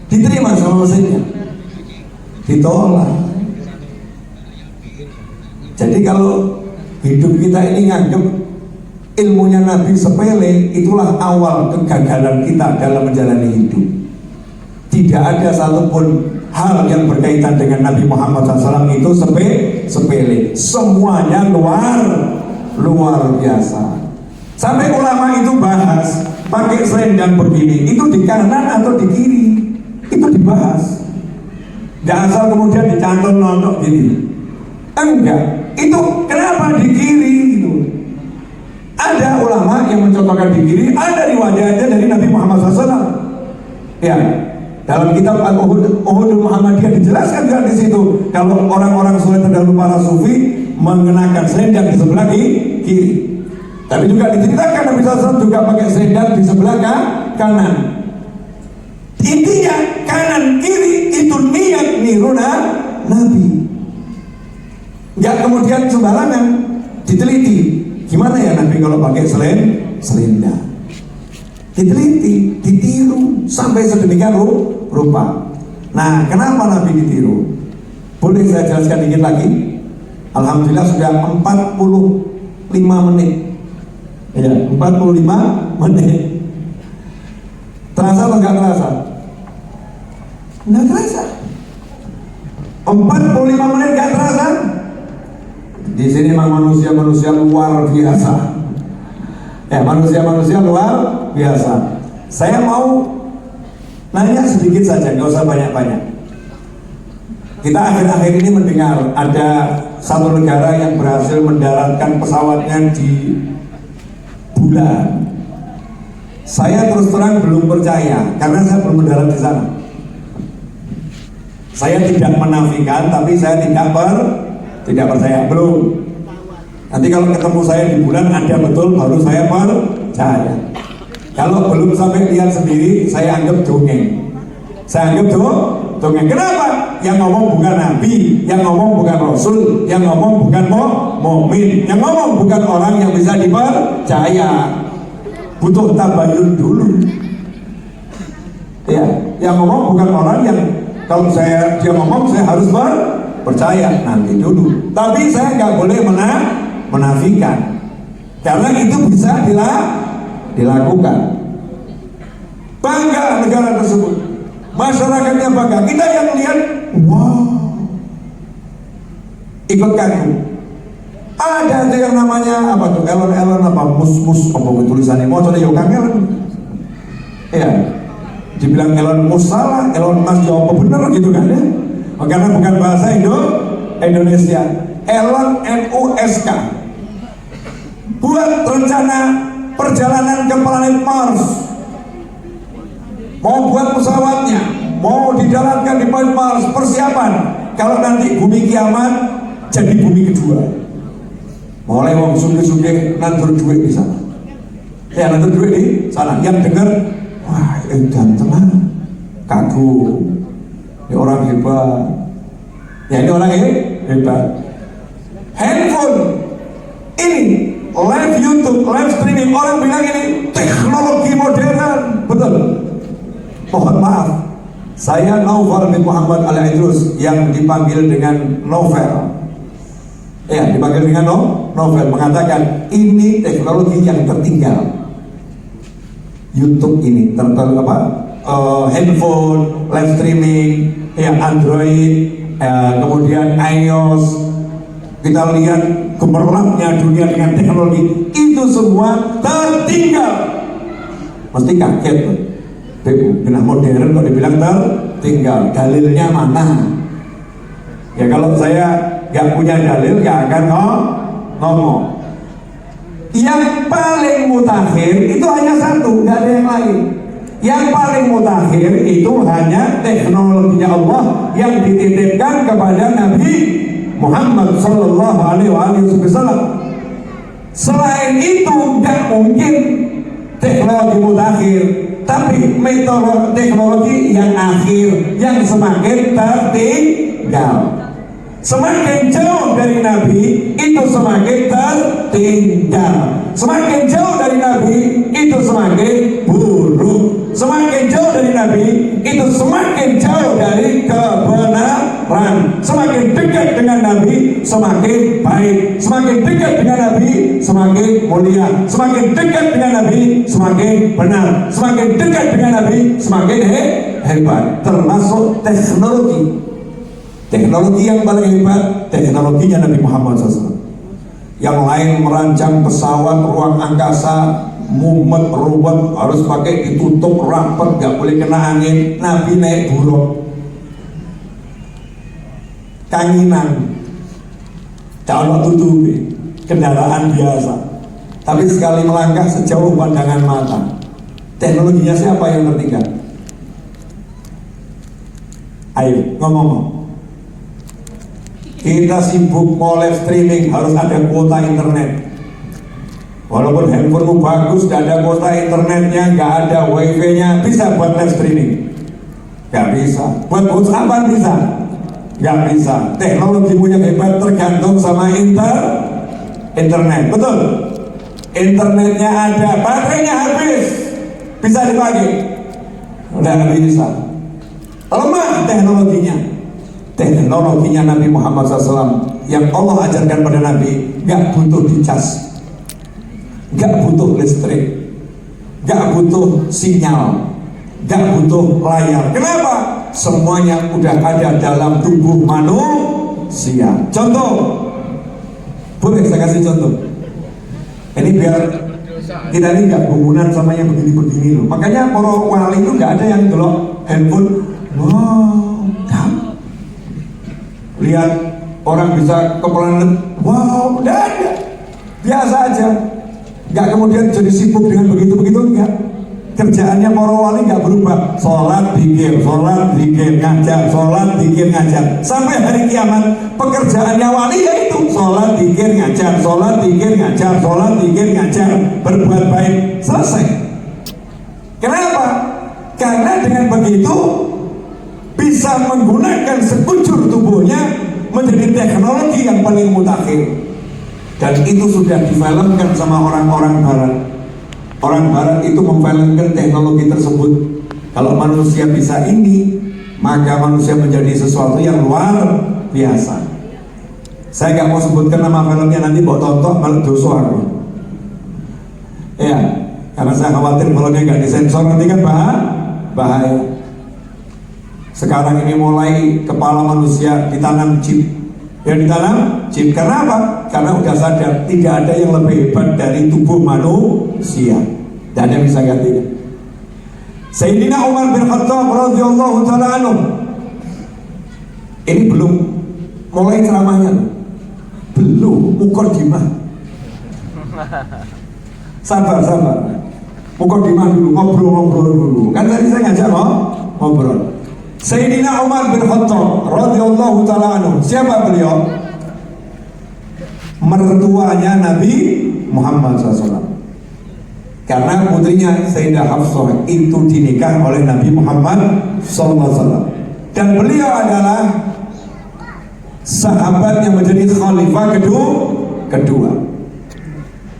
Diterima sama mesinnya, ditolak. Jadi kalau hidup kita ini nganggep ilmunya Nabi sepele, itulah awal kegagalan kita dalam menjalani hidup. Tidak ada satupun hal yang berkaitan dengan Nabi Muhammad SAW itu sepele. Semuanya luar biasa. Sampai ulama itu bahas pakai selendang begini, itu di kanan atau di kiri, itu dibahas. Tidak asal kemudian dicantol nontok gini. Enggak, itu kenapa di kiri itu? Ada ulama yang mencontohkan di kiri, ada riwayatnya dari Nabi Muhammad SAW. Ya, dalam kitab Al-Uhudul Muhammadiyah dijelaskan juga di situ. Kalau orang-orang soleh terdahulu para sufi mengenakan selendang di sebelah kiri. Tapi juga diceritakan Nabi SAW juga pakai selendang di sebelah kanan. Intinya kanan kiri itu niat niru Nabi. Enggak kemudian sembarangan, diteliti. Gimana ya Nabi kalau pakai selendang? diteliti, ditiru sampai sedemikian rupa. Nah, kenapa Nabi ditiru? Boleh saya jelaskan dikit lagi? Alhamdulillah sudah 45 menit. Ya, 45 menit. Terasa atau enggak terasa? Enggak terasa. 45 menit enggak terasa. Di sini memang manusia-manusia luar biasa. Ya, manusia-manusia luar biasa. Saya mau nanya sedikit saja, nggak usah banyak-banyak. Kita akhir-akhir ini mendengar ada satu negara yang berhasil mendaratkan pesawatnya di bulan. Saya terus terang belum percaya karena saya belum mendarat di sana. Saya tidak menafikan, tapi saya tidak percaya, belum. Nanti kalau ketemu saya di bulan ada betul, baru saya percaya. Kalau belum sampai lihat sendiri, saya anggap dongeng. Saya anggap dongeng. Kenapa? Yang ngomong bukan nabi, yang ngomong bukan rasul, yang ngomong bukan mukmin, yang ngomong bukan orang yang bisa dipercaya. Butuh tabayun dulu. Ya, yang ngomong bukan orang yang kalau dia ngomong saya harus percaya, nanti dulu. Tapi saya nggak boleh menafikan, karena itu bisa dilakukan. Bangga negara tersebut, masyarakatnya bangga. Kita yang lihat, wow, ikut kagum. Ada yang namanya apa tuh, Elon apa mus apa tulisannya, mau coba yuk Elon. Ya, dibilang Elon Musk salah, Elon Musk jawab benar gitu kan ya. Karena bukan bahasa Indonesia. Elon MUSK buat rencana perjalanan ke planet Mars, mau buat pesawatnya, mau dijalankan di planet Mars, persiapan kalau nanti bumi kiamat jadi bumi kedua. Mulai wong sugih-sugih nandur duit di sana. Ya, nandur duit di sana. Yang dengar, wah, edan tenang, kagum. Ini orang hebat. Ya, ini orang hebat. Handphone ini live YouTube, live streaming, orang bilang ini teknologi modern. Betul. Mohon maaf, saya Naufal bin Muhammad Al-Idrus yang dipanggil dengan Novel. Ya, dipanggil dengan Novel, mengatakan ini teknologi yang tertinggal. YouTube ini handphone, live streaming, ya Android, kemudian iOS. Kita lihat gemerlapnya dunia dengan teknologi, itu semua tertinggal. Mesti kaget, benar modern kok dibilang tertinggal. Dalilnya mana? Ya kalau saya gak punya dalil, gak akan ngomong. Yang paling mutakhir itu hanya satu, gak ada yang lain. Yang paling mutakhir itu hanya teknologinya Allah yang dititipkan kepada Nabi Muhammad Sallallahu Alaihi Wasallam. Selain itu gak mungkin teknologi mutakhir, tapi metode teknologi yang akhir, yang semakin tertinggal. Semakin jauh dari Nabi, itu semakin tertinggal. Semakin jauh dari Nabi, itu semakin buruk. Semakin jauh dari Nabi, itu semakin jauh dari kebenaran. Semakin dekat dengan Nabi, semakin baik. Semakin dekat dengan Nabi, semakin mulia. Semakin dekat dengan Nabi, semakin benar. Semakin dekat dengan Nabi, semakin hebat. Termasuk teknologi. Teknologi yang paling hebat, teknologinya Nabi Muhammad SAW. Yang lain merancang pesawat ruang angkasa, mumet, ruwet, harus pakai ditutup rapat, gak boleh kena angin. Nabi naik buruk, kanginan, calon tutupi, kendaraan biasa. Tapi sekali melangkah sejauh pandangan mata. Teknologinya siapa yang tertinggal? Ayo ngomong. Kita sibuk mau live streaming, harus ada kuota internet. Walaupun handphonemu bagus, gak ada kuota internetnya, gak ada wifi-nya, bisa buat live streaming? Gak bisa. Buat WhatsApp bisa? Gak bisa. Teknologimu yang hebat tergantung sama internet. Betul? Internetnya ada, baterainya habis, bisa dipakai? Udah nggak bisa. Lemah teknologinya Nabi Muhammad SAW yang Allah ajarkan pada Nabi. Gak butuh dicas, gak butuh listrik, gak butuh sinyal, gak butuh layar. Kenapa? Semuanya udah ada dalam tubuh manusia. Contoh, boleh saya kasih contoh? Ini biar kita ini nggak hubungan sama yang begini-begini loh. Makanya para wali itu nggak ada yang delok handphone. Wow, lihat orang bisa ke planet. Wow, nggak ada. Biasa aja. Nggak kemudian jadi sibuk dengan begitu-begitu, enggak. Kerjaannya para wali nggak berubah. Sholat, zikir, ngajar, sholat, zikir, ngajar. Sampai hari kiamat pekerjaannya wali yaitu sholat, zikir, ngajar, sholat, zikir, ngajar, sholat, zikir, ngajar, berbuat baik, selesai. Kenapa? Karena dengan begitu bisa menggunakan sekujur tubuhnya menjadi teknologi yang paling mutakhir. Dan itu sudah difilmkan sama orang-orang barat. Orang barat itu memfilmkan teknologi tersebut. Kalau manusia bisa ini, maka manusia menjadi sesuatu yang luar biasa. Saya nggak mau sebutkan nama filmnya, nanti bawa tonton malah dosa aku. Ya, karena saya khawatir kalau dia nggak disensor nanti kan bahaya. Sekarang ini mulai kepala manusia ditanam chip. Ya ditanam chip. Karena apa? Karena udah sadar tidak ada yang lebih hebat dari tubuh manusia. Tidak ada yang bisa gantinya. Sayyidina Umar bin Khattab radhiyallahu taala anhu. Ini belum mulai ceramahnya. Belum muqaddimah. Sabar. Muqaddimah dulu, ngobrol dulu. Kan tadi saya ngajak ngobrol. Sayyidina Umar bin Khattab radhiyallahu taala anhu. Siapa beliau? Mertuanya Nabi Muhammad SAW. Karena putrinya Sayyidah Hafsah itu dinikah oleh Nabi Muhammad SAW. Dan beliau adalah sahabat yang menjadi khalifah kedua.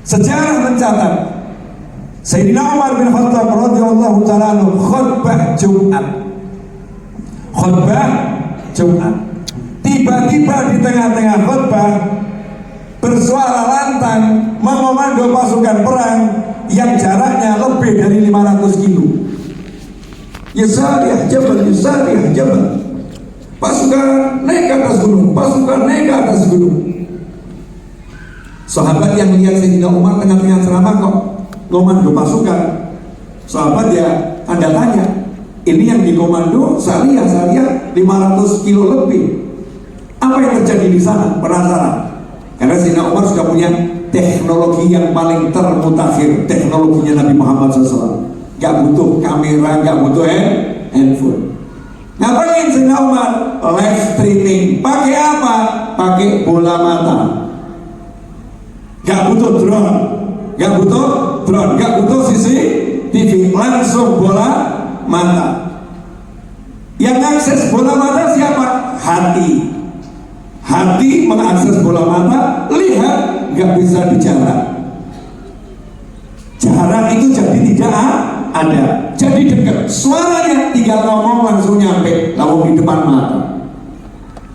Sejarah mencatat Sayyidina Umar bin Khattab radhiyallahu taala anhu khutbah Jumat. Tiba-tiba di tengah-tengah khutbah bersuara lantang mengomando pasukan perang yang jaraknya lebih dari 500 kilo. Yusariyah jabal. Pasukan naik ke atas gunung. Sahabat yang melihat Sayyidina Umar tengah-tengah ceramah kok komando pasukan. Sahabat ya Anda tanya, ini yang dikomando Sariyah 500 kilo lebih. Apa yang terjadi di sana? Penasaran? Karena Sayyidina Umar sudah punya teknologi yang paling termutakhir, teknologinya Nabi Muhammad SAW. Gak butuh kamera, gak butuh handphone. Ngapain Sayyidina Umar? Live streaming. Pakai apa? Pakai bola mata. Gak butuh drone, gak butuh CCTV, langsung bola mata. Yang akses bola mata siapa? Hati mengakses bola mata, lihat, nggak bisa bicara. Jarak itu jadi tidak ada, jadi dekat. Suaranya tinggal ngomong langsung nyampe, lalu di depan mata.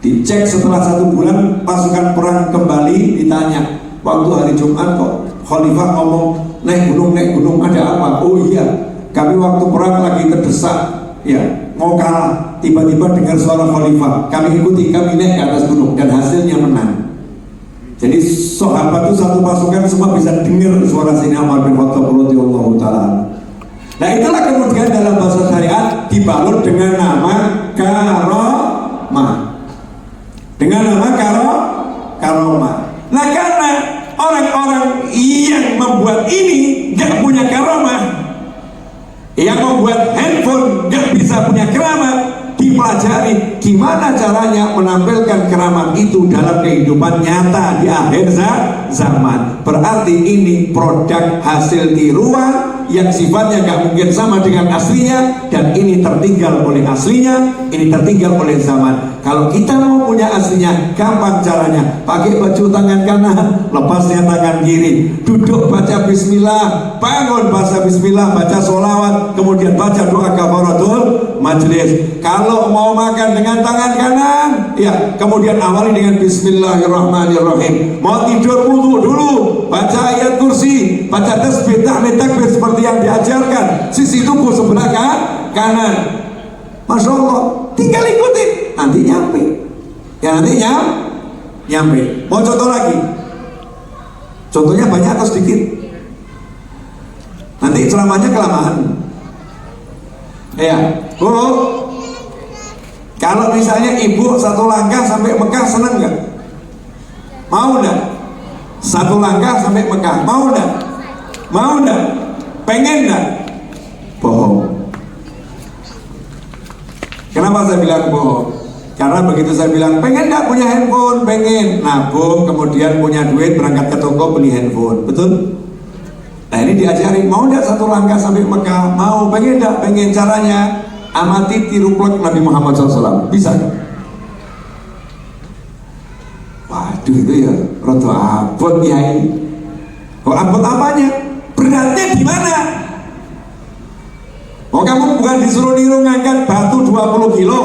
Dicek setelah 1 bulan, pasukan perang kembali ditanya, waktu hari Jumat kok Khalifah ngomong naik gunung ada apa? Oh iya, kami waktu perang lagi terdesak, ya mau kalah. Tiba-tiba dengar suara Khalifah, kami ikuti, kami naik ke atas gunung dan hasilnya menang. Jadi sahabat itu satu pasukan semua bisa dengar suara Sayyidina Umar bin Khattab radhiyallahu taala. Nah itulah kemudian dalam bahasa syariat dibalut dengan nama karomah. Dengan nama karomah. Nah karena orang-orang yang membuat ini gak punya karomah, yang membuat handphone gak bisa punya keramat, dipelajari gimana caranya menampilkan keramat itu dalam kehidupan nyata di akhir zaman. Berarti ini produk hasil tiruan yang sifatnya gak mungkin sama dengan aslinya, dan ini tertinggal oleh aslinya, ini tertinggal oleh zaman. Kalau kita mau punya aslinya, gampang caranya. Pakai baju tangan kanan, lepasnya tangan kiri. Duduk baca bismillah, bangun baca bismillah, baca sholawat, kemudian baca doa kafaratul majlis. Kalau mau makan dengan tangan kanan, ya kemudian awali dengan bismillahirrahmanirrahim. Mau tidur wudu dulu, baca ayat kursi, baca tasbih, tahmid, takbir seperti yang diajarkan. Sisi tubuh sebelah kanan. Masya Allah, tinggal ikutin, nanti nyampe. Ya nanti nyampe. Mau contoh lagi? Contohnya banyak atau sedikit? Nanti ceramahnya kelamaan. Ya, Bu, kalau misalnya ibu satu langkah sampai Mekah, senang nggak? Mau nggak? Satu langkah sampai Mekah, mau nggak? Mau nggak? Pengen nggak? Bohong. Kenapa saya bilang bohong? Karena begitu saya bilang pengen nggak punya handphone, pengen nabung, kemudian punya duit berangkat ke toko beli handphone, betul? Nah ini diajarin, mau nggak satu langkah sampai Mekah? Mau, pengen nggak? Pengen. Caranya amati tiru vlog Nabi Muhammad SAW, bisa nggak? Waduh itu ya, rodo abot ya ini. Kok abot apanya? Beratnya di mana? Oh kamu bukan disuruh niru ngangkat batu 20 kilo,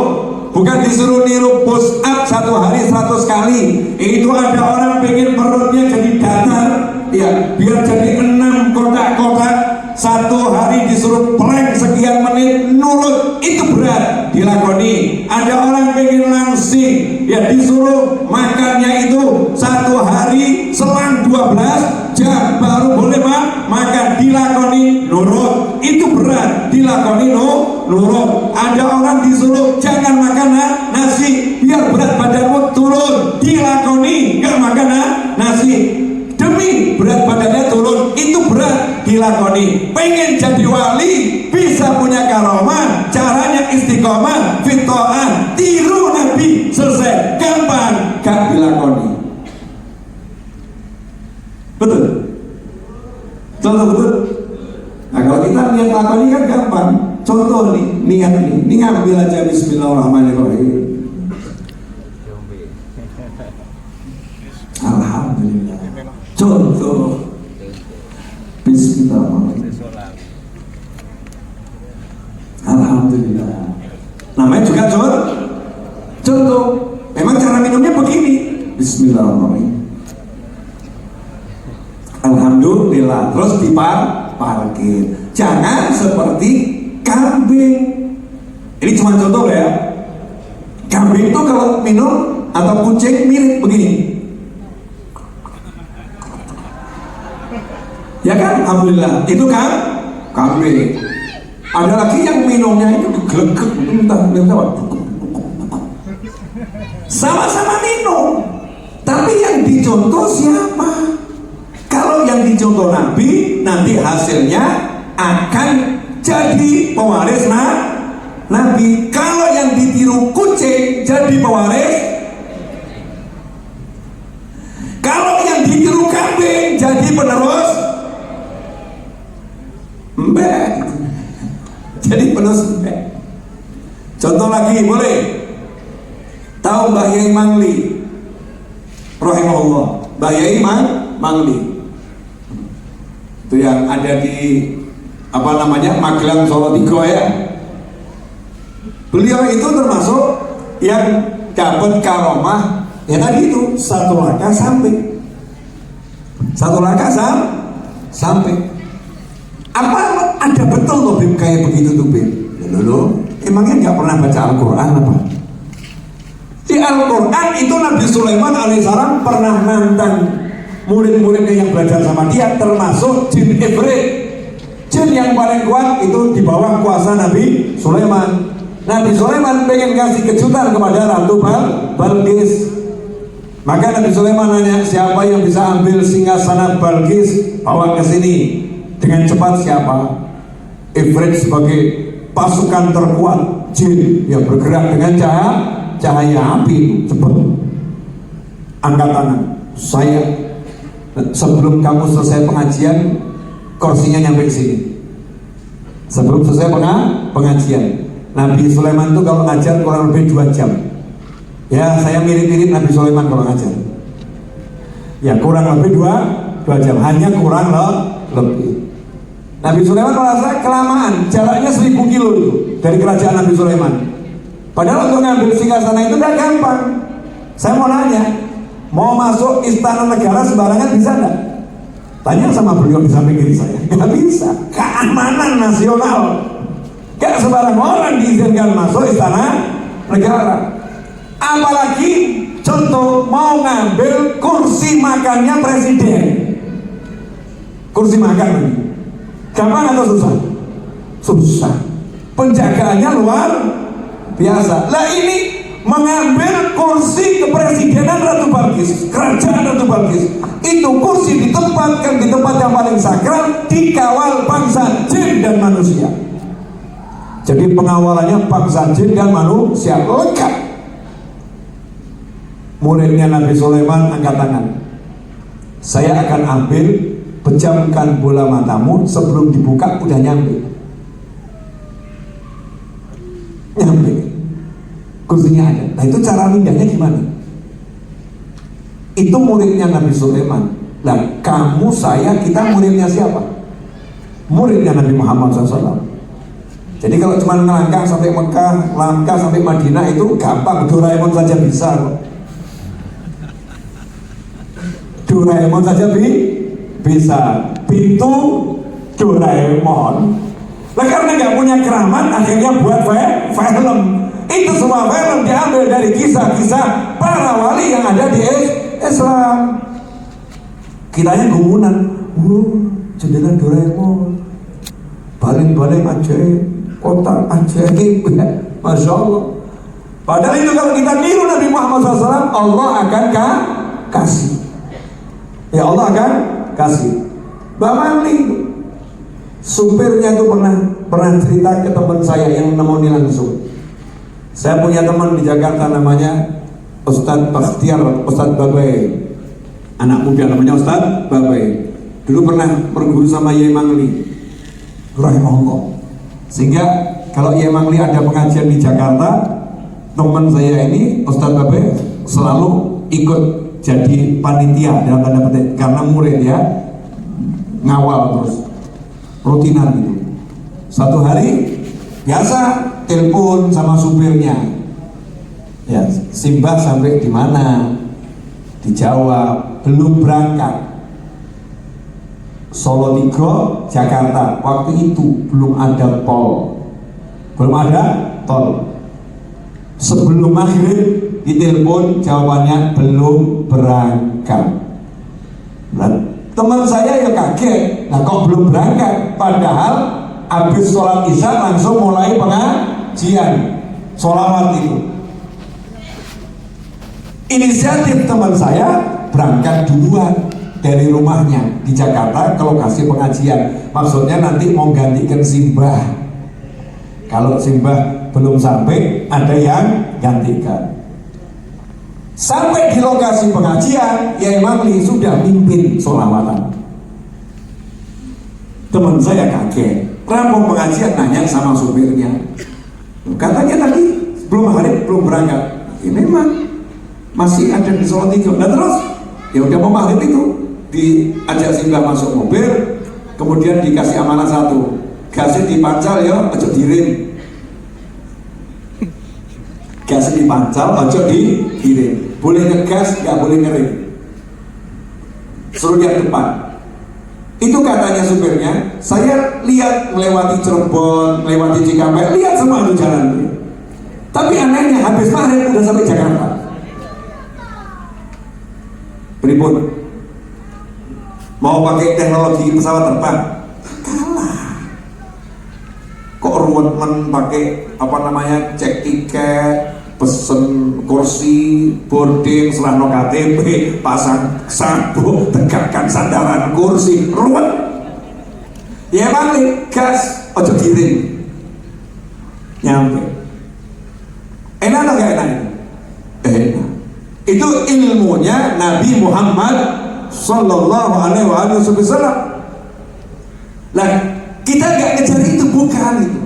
bukan disuruh niru push up satu hari 100 kali. Itu ada orang pengen perutnya jadi datar, ya biar jadi 6 kotak-kotak. Satu hari disuruh plank sekian menit, nurut, itu berat, dilakoni. Ada orang pengen langsing, ya disuruh makannya itu satu hari selang 12 jam baru boleh makan, dilakoni, nurut, itu berat, dilakoni, nurut. Ada orang disuruh jangan makan nasi biar berat badanmu turun, dilakoni, gak makan nasi demi berat badannya turun, itu berat, dilakoni. Pengen jadi wali, bisa punya karomah, caranya istiqomah, fitoah, tiru Nabi, selesai, gampang, gak dilakoni. Betul? Betul? Nah kalau kita niat lakoni kan gampang. Contoh nih, niat nih, ini ngambil aja bismillahirrahmanirrahim. Alhamdulillah. Contoh bismillahirrahmanirrahim. Alhamdulillah. Namanya juga contoh. Memang cara minumnya begini. Bismillahirrahmanirrahim. Alhamdulillah. Terus diparkir. Jangan seperti kambing. Ini cuma contoh ya. Kambing itu kalau minum atau kucing mirip begini. Ya kan, alhamdulillah. Itu kan kambing. Ada lagi yang minumnya itu gelegek, entah. Sama-sama minum, tapi yang dicontoh siapa? Kalau yang dicontoh Nabi, nanti hasilnya akan jadi pewaris Nabi. Kalau yang ditiru kucing, jadi pewaris. Kalau yang ditiru kambing, jadi penerus mbak. Jadi penerus mbak. Contoh lagi boleh. Tahu Mbah Yai Mangli rahimahullah, Mbah Yai Mangli itu yang ada di Magelang Solo Tigo ya. Beliau itu termasuk yang dapat karomah ya tadi itu, satu langkah sampai. Apa ada betul loh Bim kayak begitu tuh Bim? Loh, emangnya nggak pernah baca Al-Quran apa? Di Al-Quran itu Nabi Sulaiman alaihissalam pernah nantang murid-muridnya yang belajar sama dia, termasuk jin Ifrit. Jin yang paling kuat itu di bawah kuasa Nabi Sulaiman. Nabi Sulaiman pengen kasih kejutan kepada Ratu Balqis. Maka Nabi Sulaiman nanya, siapa yang bisa ambil singgasana Balqis bawa ke sini dengan cepat? Siapa? Ifrit sebagai pasukan terkuat jin yang bergerak dengan cahaya api. Cepat angkat tangan, saya sebelum kamu selesai pengajian kursinya nyampe sini. Sebelum selesai pengajian, Nabi Sulaiman itu kalau ngajar kurang lebih 2 jam. Ya, saya mirip-mirip Nabi Sulaiman kalau ngajar. Ya, kurang lebih 2 jam, hanya kurang lebih. Nabi Sulaiman merasa kelamaan, jaraknya 1000 kilo itu dari kerajaan Nabi Sulaiman. Padahal untuk ngambil singgasana itu udah gampang. Saya mau nanya, mau masuk istana negara sembarangan bisa nggak? Tanya sama beliau di samping kiri saya. Nggak bisa, keamanan nasional. Gak sembarang orang diizinkan masuk istana negara. Apalagi contoh mau ngambil kursi makannya presiden. Kursi makan ini gampang atau susah? Susah. Penjagaannya luar biasa. Lah ini mengambil kursi kepresidenan Ratu Balkis, kerajaan Ratu Balkis. Itu kursi ditempatkan di tempat yang paling sakral, dikawal bangsa jin dan manusia. Jadi pengawalannya bangsa jin dan manusia lengkap. Muridnya Nabi Sulaiman angkat tangan. Saya akan ambil, pejamkan bola matamu, sebelum dibuka udah nyampe. Nyampe. Kursinya ada. Nah itu cara mindahnya gimana? Itu muridnya Nabi Sulaiman. Nah kamu, saya, kita muridnya siapa? Muridnya Nabi Muhammad SAW. Jadi kalau cuma melangkah sampai Mekah, langkah sampai Madinah itu gampang, Doraemon saja bisa kok. Doraemon saja bisa. Pintu Doraemon. Nah karena nggak punya keramat, akhirnya buat film. Itu semua film diambil dari kisah-kisah para wali yang ada di Islam. Kiranya gumunan, jendela Doraemon, baling-baling ajaib, kotak ajaib, ya, Masya Allah. Padahal itu kalau kita niru Nabi Muhammad SAW, Allah akan kasih. Ya Allah akan kasih. Mbak Mali, supirnya itu pernah cerita ke teman saya yang nemoni langsung. Saya punya teman di Jakarta namanya Ustadz Bakhtiar, Ustadz Babai, anak muda namanya Ustadz Babai. Dulu pernah berguru sama Yai Mangli, rahimahullah. Sehingga kalau Yai Mangli ada pengajian di Jakarta, teman saya ini Ustadz Babai selalu ikut jadi panitia dalam tanda petik, karena murid ya, ngawal terus rutinan gitu. Satu hari biasa telepon sama supirnya, ya Simbah sampai di mana? Dijawab belum berangkat. Solo Tigro Jakarta, waktu itu belum ada tol. Sebelum maghrib ditelepon, jawabannya belum berangkat. Nah, teman saya ya kaget, nah kok belum berangkat? Padahal habis sholat isya langsung mulai pengajian, sholawat itu. Inisiatif teman saya berangkat duluan dari rumahnya di Jakarta ke lokasi pengajian. Maksudnya nanti mau gantikan Simbah. Kalau Simbah belum sampai, ada yang gantikan. Sampai di lokasi pengajian, Yai Mangli sudah mimpin sholawatan. Teman saya kaget, rampung pengajian nanya sama supirnya, katanya tadi belum berangkat. Ya memang masih ada di Solo Tiga. Nah terus ya udah mau maghrib itu diajak Simbah masuk mobil, kemudian dikasih amanah satu, gasnya dipancal ya, ojo dirim. Gasnya dipancal, ojo dikirim. Boleh ngegas, nggak boleh ngerim. Suruh lihat depan. Itu katanya supirnya, saya lihat melewati Cirebon, melewati Cikampek, lihat semua itu jalan. Tapi anehnya habis maghrib udah sampai Jakarta. Pripun? Mau pakai teknologi pesawat terbang? Kalah. Kok ruwet pakai cek tiket, pesen kursi, boarding, selano KTP, pasang sabuk, tegakkan sandaran kursi, ruwet. Ya balik, gas, ojo kirim. Nyampe. Enak atau gak enak? Enak. Itu ilmunya Nabi Muhammad Sallallahu Alaihi Wasallam. Nah, kita gak ngejar itu, bukan itu.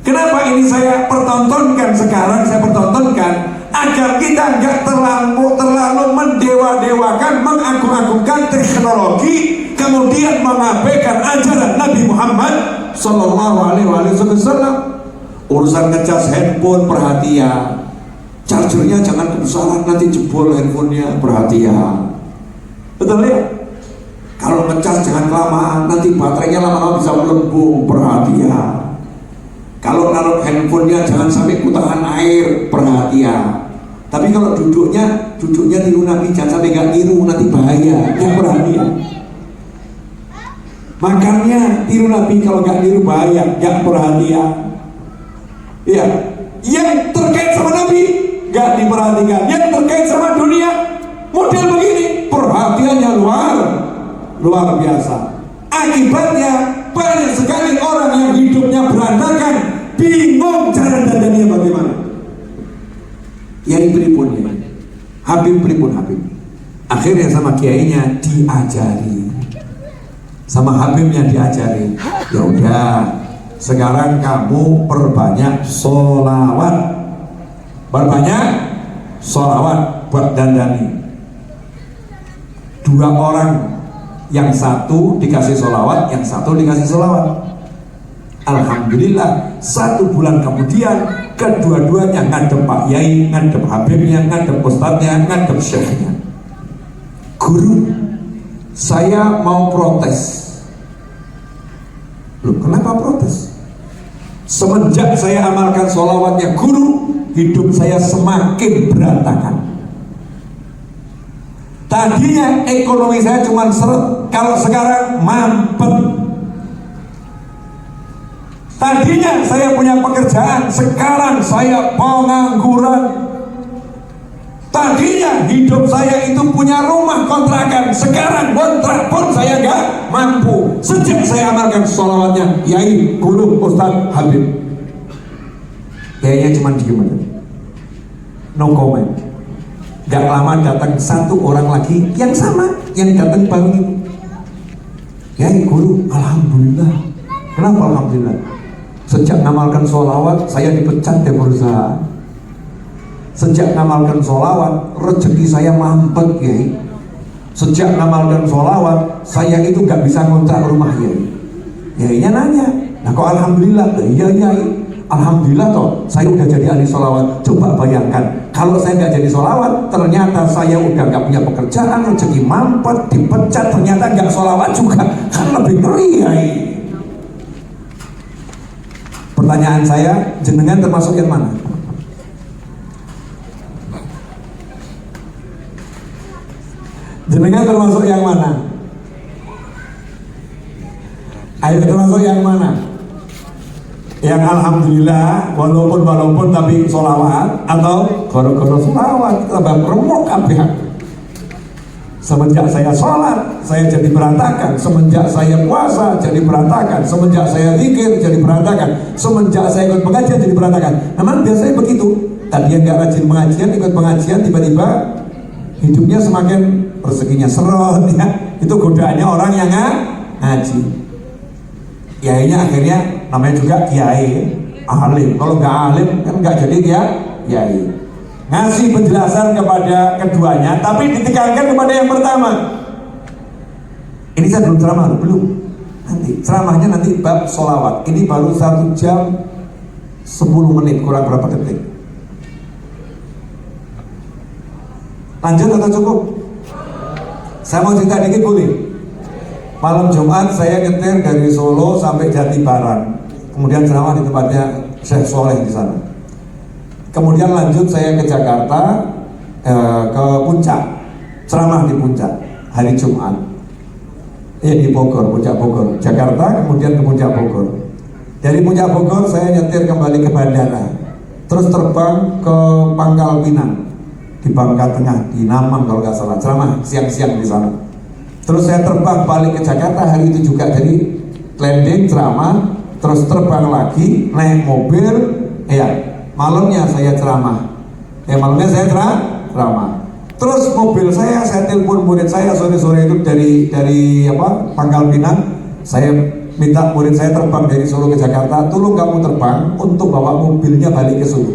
Kenapa ini saya pertontonkan sekarang? Saya pertontonkan agar kita nggak terlalu mendewa-dewakan, mengagung-agungkan teknologi, kemudian mengabaikan ajaran Nabi Muhammad Sallallahu Alaihi Wasallam. Urusan ngecas handphone, perhatian, chargernya jangan kebesaran, nanti jebol handphonenya, perhatian. Betul ya? Kalau ngecas jangan kelamaan, nanti baterainya lama-lama bisa melembung, perhatian. Kalau naruh handphonenya jangan sampai kutahan air, perhatian. Tapi kalau duduknya tiru Nabi, jangan sampai gak tiru, nanti bahaya, ya perhatian. Makannya tiru Nabi, kalau gak tiru bahaya, ya perhatian. Ya, yang terkait sama Nabi gak diperhatikan, yang terkait sama dunia model begini, perhatiannya luar biasa. Akibatnya banyak sekali orang yang hidupnya berantakan, bingung cara dandannya bagaimana. Yang pripun ya, Habib pripun Habib. Akhirnya sama kiainya diajari, sama Habibnya diajari. Ya udah, sekarang kamu perbanyak sholawat, buat dandani. 2 orang, yang satu dikasih sholawat, yang satu dikasih sholawat. Alhamdulillah, 1 bulan kemudian kedua-duanya ngadep Pak Yai, ngadep Habibnya, ngadep Ustadznya, ngadep Syekhnya. Guru, saya mau protes. Loh, kenapa protes? Semenjak saya amalkan sholawatnya guru, hidup saya semakin berantakan. Tadinya ekonomi saya cuma seret, kalau sekarang mampet. Tadinya saya punya pekerjaan, sekarang saya pengangguran. Tadinya hidup saya itu punya rumah kontrakan, sekarang kontrak pun saya gak mampu. Sejak saya amalkan sholawatnya Yai, Guru, Ustadz, Habib. Kayaknya cuma diem aja, no comment. Gak lama datang 1 orang lagi yang sama, yang datang baru itu. Yai, Guru, Alhamdulillah. Kenapa Alhamdulillah? Sejak ngamalkan sholawat saya dipecat dari perusahaan. Sejak ngamalkan sholawat rezeki saya mampet Yai. Sejak ngamalkan sholawat saya itu gak bisa ngontrak rumah Yai. Yainya nanya, nah kok Alhamdulillah? Iya Yai, Alhamdulillah toh saya udah jadi ahli sholawat. Coba bayangkan kalau saya gak jadi sholawat, ternyata saya udah gak punya pekerjaan, rezeki mampet, dipecat, ternyata gak sholawat juga, kan lebih ngeri Yai. Pertanyaan saya, jenengan termasuk yang mana? Jenengan termasuk yang mana? Ayo, termasuk yang mana? Yang Alhamdulillah walaupun tapi sholawat, atau goro-goro sholawat tambah remuk kabeh. Semenjak saya sholat saya jadi berantakan, semenjak saya puasa jadi berantakan, semenjak saya zikir jadi berantakan, semenjak saya ikut pengajian jadi berantakan. Memang biasanya begitu. Tadi yang gak rajin pengajian, ikut pengajian, tiba-tiba hidupnya semakin rezekinya serot ya. Itu godaannya orang yang ngaji. Kiainya akhirnya namanya juga kiai, alim. Kalau nggak alim kan nggak jadi kiai. Ngasih penjelasan kepada keduanya, tapi ditekankan kepada yang pertama. Ini saya belum ceramah, belum. Nanti ceramahnya nanti bab sholawat. Ini baru 1 jam 10 menit kurang berapa detik. Lanjut atau cukup? Saya mau cerita dikit boleh? Malam Jumat saya nyetir dari Solo sampai Jatibarang, kemudian ceramah di tempatnya Syekh Soleh di sana. Kemudian lanjut saya ke Jakarta, ke Puncak, ceramah di Puncak hari Jumat. Di Bogor, Puncak Bogor, Jakarta, kemudian ke Puncak Bogor. Dari Puncak Bogor saya nyetir kembali ke bandara, terus terbang ke Pangkal Pinang di Bangka Tengah, di Namang kalau nggak salah, ceramah siang-siang di sana. Terus saya terbang balik ke Jakarta hari itu juga, jadi landing ceramah, terus terbang lagi naik mobil, malamnya saya ceramah. Malamnya saya ceramah. Terus mobil saya telepon murid saya sore-sore itu dari Pangkal Pinang. Saya minta murid saya terbang dari Solo ke Jakarta, tolong kamu terbang untuk bawa mobilnya balik ke Solo.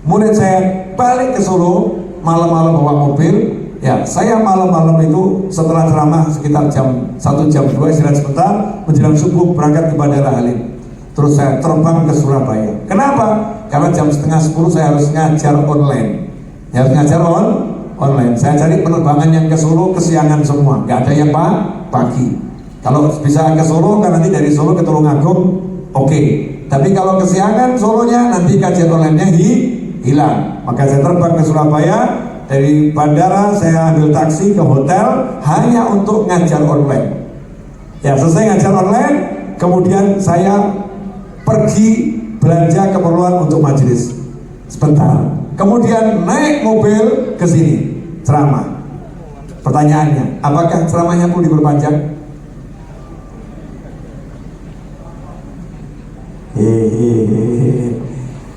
Murid saya balik ke Solo, malam-malam bawa mobil. Ya, saya malam-malam itu setelah ceramah sekitar jam 1 jam 2 istirahat sebentar, menjelang subuh berangkat ke Bandara Halim. Terus saya terbang ke Surabaya. Kenapa? Karena jam setengah 10 saya harus ngajar online. Ya, harus ngajar online. Saya cari penerbangan yang ke Solo kesiangan semua, nggak ada yang pagi. Kalau bisa ke Solo, kan nanti dari Solo ke Tulungagung, oke. Tapi kalau kesiangan Solonya, nanti kajian online-nya hilang. Maka saya terbang ke Surabaya. Dari bandara saya ambil taksi ke hotel hanya untuk ngajar online. Ya, selesai ngajar online, kemudian saya pergi belanja keperluan untuk majelis sebentar. Kemudian naik mobil ke sini ceramah. Pertanyaannya, apakah ceramahnya perlu diperpanjang?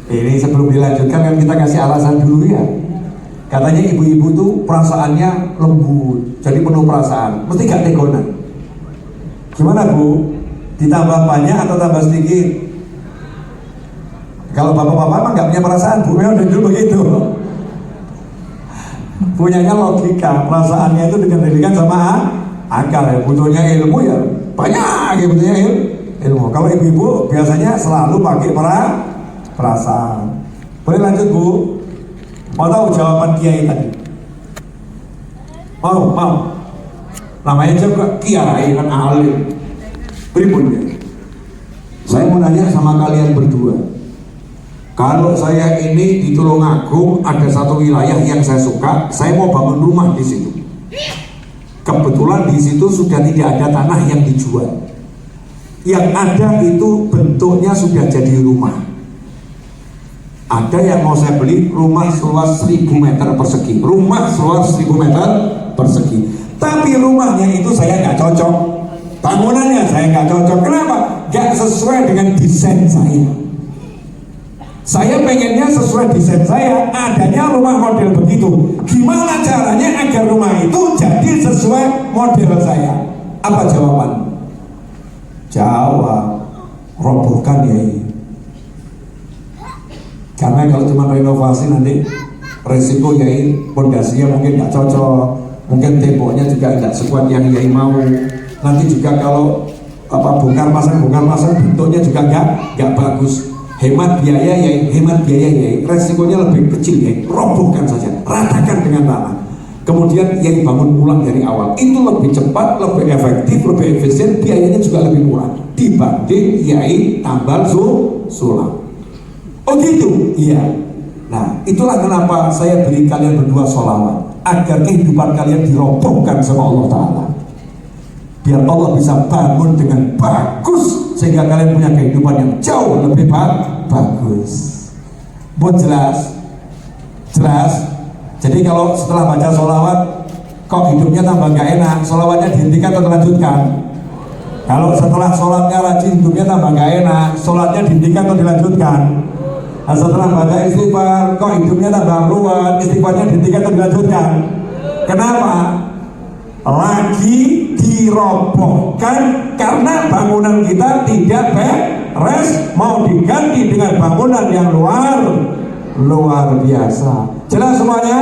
Ini sebelum dilanjutkan kan kita kasih alasan dulu ya. Katanya ibu-ibu tuh perasaannya lembut, jadi penuh perasaan, mesti gak tegonan. Gimana Bu? Ditambah banyak atau tambah sedikit? Kalau bapak-bapak mah gak punya perasaan, Bu memang dari dulu begitu. Punyanya logika, perasaannya itu dikendalikan sama akal. Ya. Butuhnya ilmu ya banyak, ya butuhnya ilmu. Kalau ibu-ibu biasanya selalu pakai perasaan. Boleh lanjut Bu? Mau tahu jawaban kiai tadi? Mau? Namanya juga kiai kan alim. Berikutnya, saya mau nanya sama kalian berdua. Kalau saya ini di Tulungagung ada satu wilayah yang saya suka, saya mau bangun rumah di situ. Kebetulan di situ sudah tidak ada tanah yang dijual. Yang ada itu bentuknya sudah jadi rumah. Ada yang mau saya beli rumah seluas 1000 meter persegi. Rumah seluas 1000 meter persegi. Tapi rumahnya itu saya nggak cocok. Bangunannya saya nggak cocok. Kenapa? Nggak sesuai dengan desain saya. Saya pengennya sesuai desain saya. Adanya rumah model begitu. Gimana caranya agar rumah itu jadi sesuai model saya? Apa jawaban? Jawab, robohkan ya. Karena kalau cuma renovasi nanti resiko yai pondasinya mungkin nggak cocok, mungkin temboknya juga nggak sekuat yang yai mau. Nanti juga kalau bongkar pasang bentuknya juga nggak bagus. Hemat biaya yai, resikonya lebih kecil yai. Robohkan saja, ratakan dengan tanah. Kemudian yai bangun ulang dari awal. Itu lebih cepat, lebih efektif, lebih efisien, biayanya juga lebih murah dibanding yai tambal sulam. Oh gitu? Iya. Nah, itulah kenapa saya beri kalian berdua sholawat, agar kehidupan kalian dirobohkan sama Allah Ta'ala. Biar Allah bisa bangun dengan bagus, sehingga kalian punya kehidupan yang jauh lebih bagus. Buat jelas? Jelas? Jadi kalau setelah baca sholawat, kok hidupnya tambah gak enak, sholawatnya dihentikan atau dilanjutkan? Kalau setelah sholatnya rajin, hidupnya tambah gak enak, sholatnya dihentikan atau dilanjutkan? Nah, setelah baca istighfar, kok hidupnya tambah ruwet, istighfarnya dihentikan atau dilanjutkan? Kenapa? Lagi dirobohkan karena bangunan kita tidak beres, mau diganti dengan bangunan yang luar biasa. Jelas semuanya?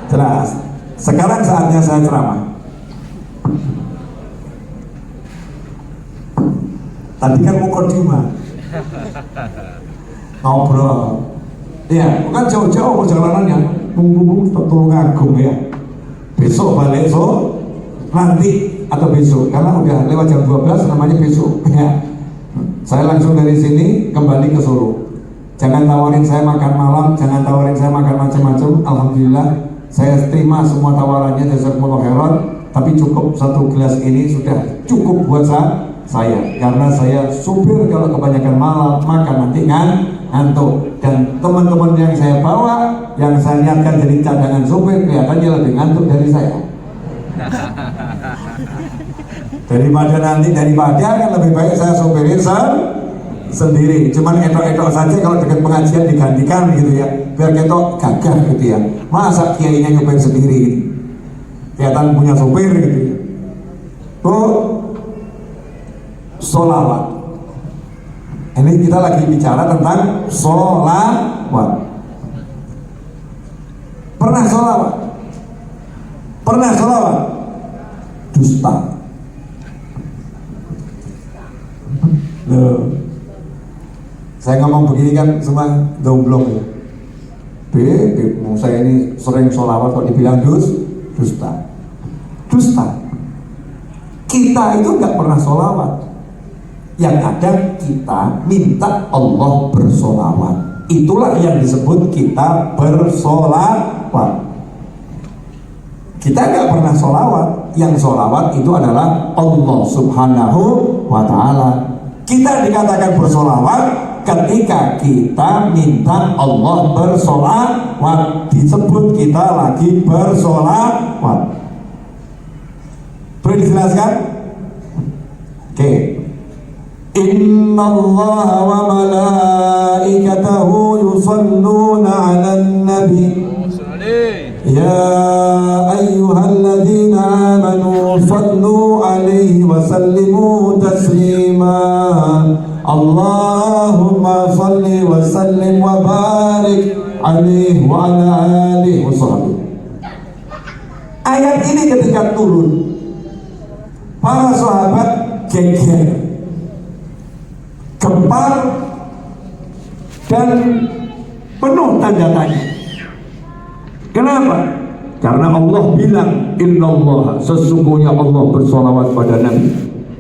Jelas. Sekarang saatnya saya ceramah. Tadi kan mukadimah. Ngobrol, ya bukan jauh-jauh perjalanannya, mumpung Tulungagung ya. Besok balik nanti atau besok, karena udah lewat jam 12 namanya besok ya. Saya langsung dari sini kembali ke Solo. Jangan tawarin saya makan malam, jangan tawarin saya makan macam-macam. Alhamdulillah saya terima semua tawarannya, jazakumullah khairan. Tapi cukup satu gelas ini sudah cukup buat saya, karena saya supir kalau kebanyakan malam makan nanti ngantuk, dan teman-teman yang saya bawa yang saya niatkan jadi cadangan supir kelihatannya lebih ngantuk dari saya. Daripada kan lebih baik saya supirin sendiri, cuman etok-etok saja kalau dekat pengajian digantikan gitu ya, biar ketok gagah gitu ya. Masa kiainya nyupir sendiri gitu, kelihatan punya supir gitu ya. Sholawat. Ini kita lagi bicara tentang sholawat. Pernah sholawat? Pernah sholawat? Dusta. Loh, saya ngomong begini kan semua domblong ya. Saya ini sering sholawat kok dibilang dusta. Dusta. Kita itu nggak pernah sholawat. Yang ada kita minta Allah bersolawat. Itulah yang disebut kita bersolawat. Kita nggak pernah solawat. Yang solawat itu adalah Allah Subhanahu wa Ta'ala. Kita dikatakan bersolawat ketika kita minta Allah bersolawat. Disebut kita lagi bersolawat. Boleh dijelaskan? Oke. Inna Allah wa malaikatahu yusalluna 'alan nabi. Ya ayyuhalladzina amanu sallu 'alaihi wa sallimu taslima. Allahumma salli wa sallim wa barik 'alaihi wa ala alihi wa sahbihi. Ayat ini ketika turun, para sahabat geger, gempar, dan penuh tanda tanya. Kenapa? Karena Allah bilang, Innallaha, sesungguhnya Allah bersolawat pada Nabi,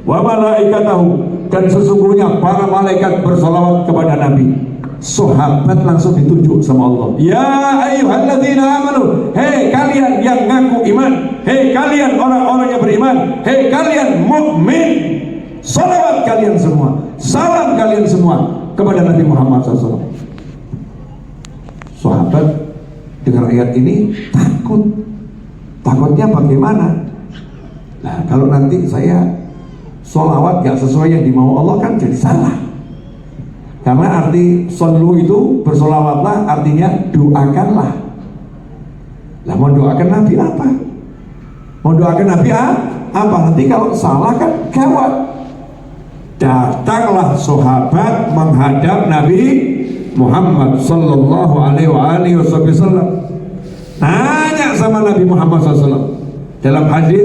wa malaikatahu, dan sesungguhnya para malaikat bersolawat kepada Nabi. Sahabat langsung ditunjuk sama Allah. Ya ayyuhalladzina amanu, hei kalian yang ngaku iman, hei kalian orang-orang yang beriman, hei kalian mukmin, salawat kalian semua, salam kalian semua kepada Nabi Muhammad SAW. Sahabat dengar ayat ini takut. Takutnya bagaimana? Nah, kalau nanti saya sholawat gak sesuai yang dimau Allah kan jadi salah. Karena arti sallu itu bersolawatlah, artinya doakanlah. Lah mau doakan Nabi apa? Mau doakan Nabi apa? Nanti kalau salah kan gawat. Datanglah sahabat menghadap Nabi Muhammad sallallahu alaihi wasallam. Tanya sama Nabi Muhammad SAW. Dalam hadis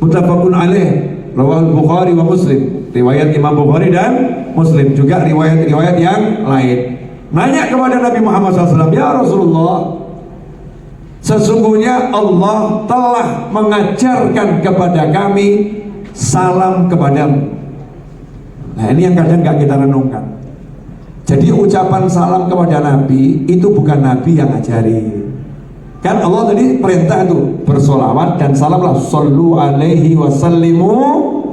muttafaqun alaih, rawahul Bukhari wa Muslim, riwayat Imam Bukhari dan Muslim, juga riwayat-riwayat yang lain. Nanya kepada Nabi Muhammad SAW, ya Rasulullah, sesungguhnya Allah telah mengajarkan kepada kami salam kepadamu. Nah, ini yang kadang gak kita renungkan. Jadi ucapan salam kepada Nabi itu bukan Nabi yang ajari. Kan Allah tadi perintah itu bersolawat dan salamlah, sallu alaihi wa sallimu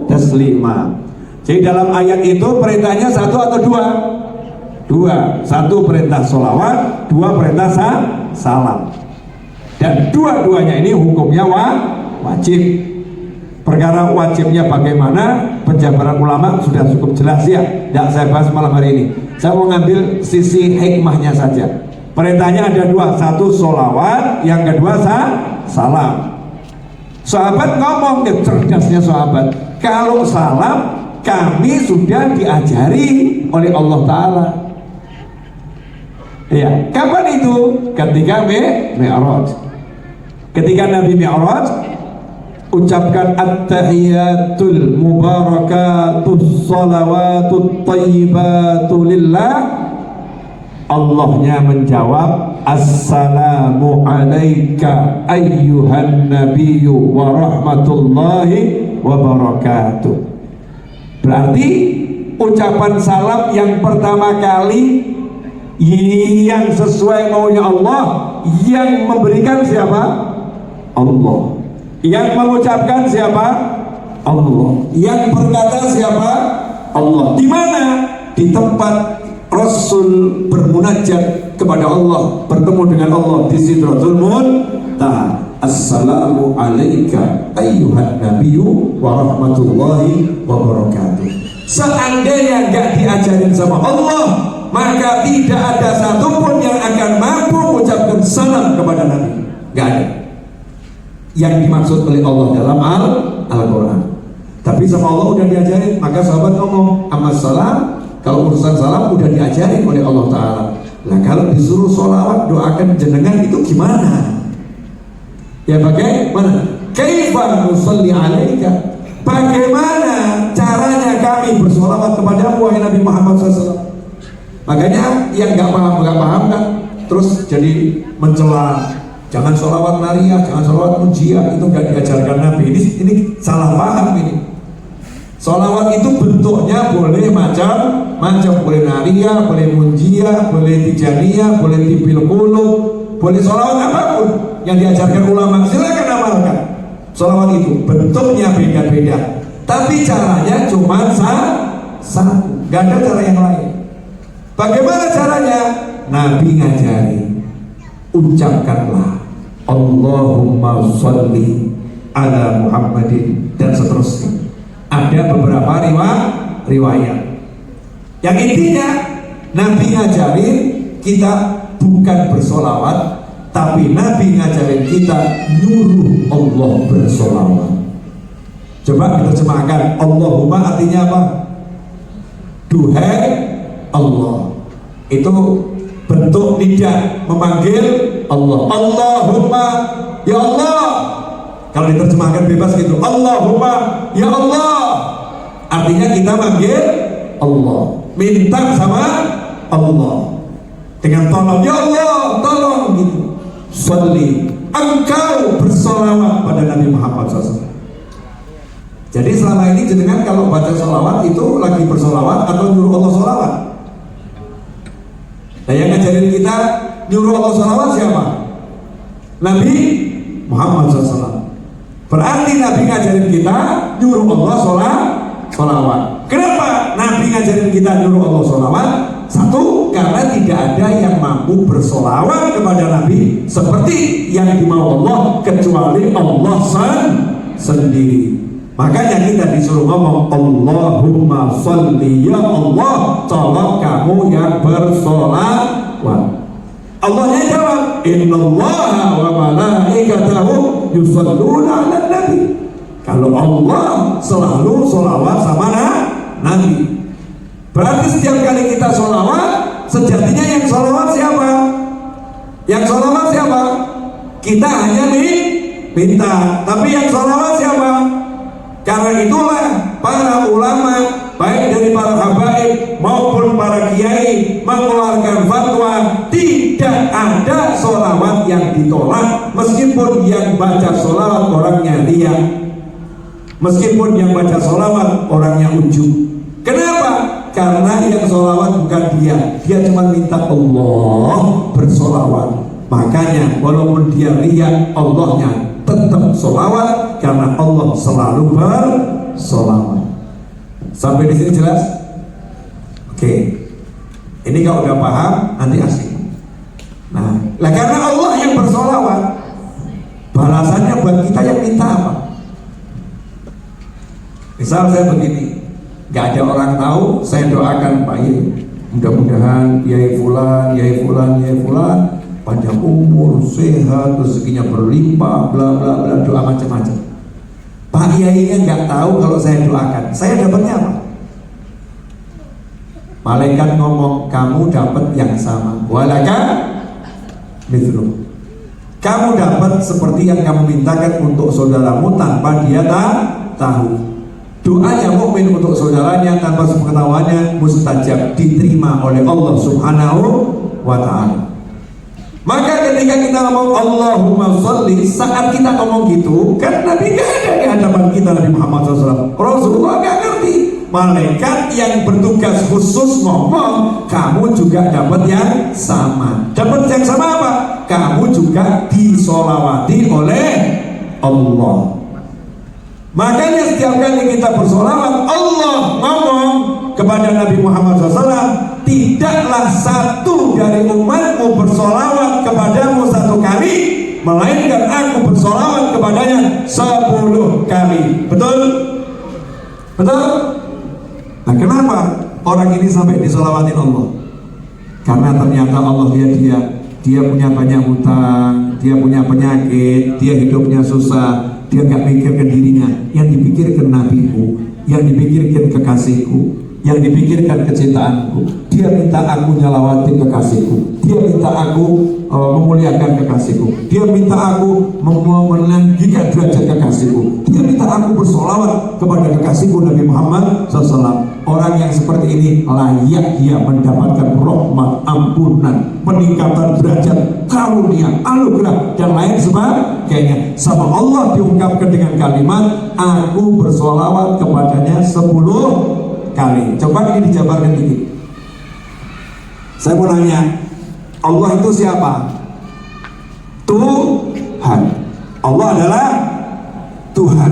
taslima. Jadi dalam ayat itu perintahnya satu atau dua? Dua. Satu perintah solawat, dua perintah salam. Dan dua-duanya ini hukumnya wajib. Perkara wajibnya bagaimana, penjabaran ulama sudah cukup jelas ya. Tidak saya bahas malam hari ini. Saya mau ngambil sisi hikmahnya saja. Perintahnya ada dua, satu solawat, yang kedua salam. Sahabat ngomong, ya cerdasnya sahabat, kalau salam kami sudah diajari oleh Allah Ta'ala. Ya, kapan itu? Ketika Mi'raj. Ketika Nabi Mi'raj ucapkan at-tahiyatul mubarakatus salawatut tayyibatu lillah, Allahnya menjawab, assalamu alaika ayyuhan nabiyyu wa rahmatullahi wa barakatuh. Berarti ucapan salam yang pertama kali yang sesuai maunya Allah, yang memberikan siapa? Allah. Yang mengucapkan siapa? Allah. Yang berkata siapa? Allah. Di mana? Di tempat Rasul bermunajat kepada Allah, bertemu dengan Allah di Sidratul Muntaha. Assalamu alaika ayyuhan nabiyyu wa rahmatullahi wa barakatuh. Seandainya gak diajarin sama Allah, maka tidak ada satupun yang akan mampu mengucapkan salam kepada Nabi. Gak ada. Yang dimaksud oleh Allah dalam Al-Quran. Tapi sama Allah udah diajarin, maka sahabat ngomong, amma salam. Kalau urusan salam udah diajarin oleh Allah Ta'ala. Nah kalau disuruh sholawat doakan jenengan itu gimana? Ya bagaimana? Kaifa nusalli alaika? Bagaimana caranya kami bersolawat kepada wahai Nabi Muhammad SAW? Makanya yang nggak paham kan, terus jadi mencela. Jangan sholawat nariyah, jangan sholawat munjiah, itu nggak diajarkan Nabi. Ini salah paham ini. Sholawat itu bentuknya boleh macam-macam, boleh nariyah, boleh munjiah, boleh tijaniyah, boleh tibil qulub, boleh sholawat apapun yang diajarkan ulama, silakan amalkan. Sholawat itu bentuknya beda-beda, tapi caranya cuma satu, nggak ada cara yang lain. Bagaimana caranya? Nabi ngajari, ucapkanlah Allahumma sholli ala Muhammadin dan seterusnya. Ada beberapa riwayat yang intinya Nabi ngajarin kita bukan bersolawat, tapi Nabi ngajarin kita nyuruh Allah bersolawat. Coba kita terjemahkan. Allahumma artinya apa? Duhai Allah. Itu bentuk nida, memanggil Allah. Allahumma, ya Allah. Kalau diterjemahkan bebas gitu, Allahumma, ya Allah. Artinya kita manggil Allah, minta sama Allah dengan tolong, ya Allah, tolong gitu. Sholli, engkau bersolawat pada Nabi Muhammad SAW. Jadi selama ini jenengan kalau baca solawat itu lagi bersolawat atau nyuruh Allah solawat? Nah yang ngajarin kita nyuruh Allah solawat siapa? Nabi Muhammad SAW. Berarti Nabi ngajarin kita nyuruh Allah solawat. Kenapa Nabi ngajarin kita nyuruh Allah solawat? Satu, karena tidak ada yang mampu bersolawat kepada Nabi seperti yang dimau Allah kecuali Allah sendiri. Makanya kita disuruh ngomong Allahumma sholli, ya Allah, tolong kamu yang bersolawat. Allahnya jawab, innallaha wa malaikatahu yusholluna 'alan nabi. Kalau Allah selalu sholawat sama Nabi. Berarti setiap kali kita sholawat, sejatinya yang sholawat siapa? Yang sholawat siapa? Kita hanya minta, tapi yang sholawat siapa? Karena itulah para ulama, baik dari para habaib maupun para kiai, mengeluarkan fatwa tidak ada sholawat yang ditolak, meskipun yang baca sholawat orangnya riya, meskipun yang baca sholawat orangnya ujub. Kenapa? Karena yang sholawat bukan dia cuma minta Allah bersolawat. Makanya walaupun dia riya, Allahnya tetap sholawat karena Allah selalu bersolawat. Sampai di sini jelas? Oke. Ini kalau udah paham nanti asik. Nah, karena Allah yang bersolawat, balasannya buat kita yang minta apa? Misal saya begini, gak ada orang tahu, saya doakan Pak Yai, mudah-mudahan Yai Fulan panjang umur, sehat, rezekinya berlimpah, bla bla bla, doa macam-macam. Pak Yainya nggak tahu kalau saya doakan, saya dapatnya apa? Malaikat ngomong, kamu dapat yang sama, walaka mithlu. Kamu dapat seperti yang kamu mintakan untuk saudaramu tanpa dia tahu. Doanya mukmin untuk saudaranya tanpa sepengetahuannya mustajab, diterima oleh Allah Subhanahu wa ta'ala. Maka ketika kita ngomong Allahumma sholli, saat kita ngomong gitu, kan Nabi gak ada di hadapan kita, Nabi Muhammad SAW. Rasulullah gak ngerti. Malaikat yang bertugas khusus ngomong, kamu juga dapat yang sama. Dapat yang sama apa? Kamu juga disolawati oleh Allah. Makanya setiap kali kita bersolawat, Allah ngomong kepada Nabi Muhammad SAW, tidaklah satu dari umatmu bersolawat kepadamu satu kali, melainkan aku bersolawat kepadanya 10 kali. Betul? Betul? Nah kenapa orang ini sampai disolawatin Allah? Karena ternyata Allah lihat dia punya banyak hutang, dia punya penyakit, dia hidupnya susah. Dia gak mikirkan dirinya, yang dipikirkan nabiku, yang dipikirkan kekasihku, yang dipikirkan kecintaanku. Dia minta aku nyalawatin kekasihku. dia minta aku memuliakan kekasihku, dia minta aku meninggikan derajat kekasihku, dia minta aku bersolawat kepada kekasihku Nabi Muhammad SAW. Orang yang seperti ini layak dia mendapatkan rahmat, ampunan, peningkatan derajat, karunia, anugerah dan lain sebagainya. Sama Allah diungkapkan dengan kalimat aku bersolawat kepadanya 10 kali. Coba ini dijabarkan dikit. Saya mau nanya, Allah itu siapa? Tuhan. Allah adalah Tuhan,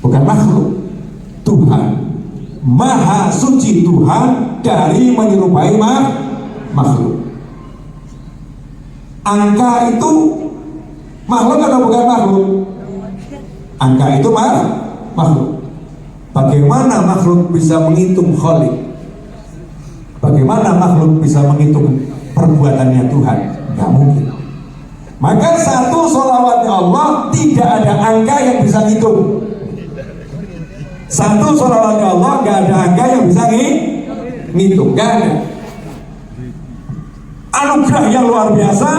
bukan makhluk. Tuhan, Maha Suci Tuhan dari menyerupai makhluk. Angka itu makhluk atau bukan makhluk? Angka itu makhluk. Bagaimana makhluk bisa menghitung Khalik? Bagaimana makhluk bisa menghitung perbuatannya Tuhan? Gak mungkin. Maka satu sholawatnya Allah tidak ada angka yang bisa ngitung. Satu sholawatnya Allah gak ada angka yang bisa ngitung. Gak ada. Anugerah yang luar biasa,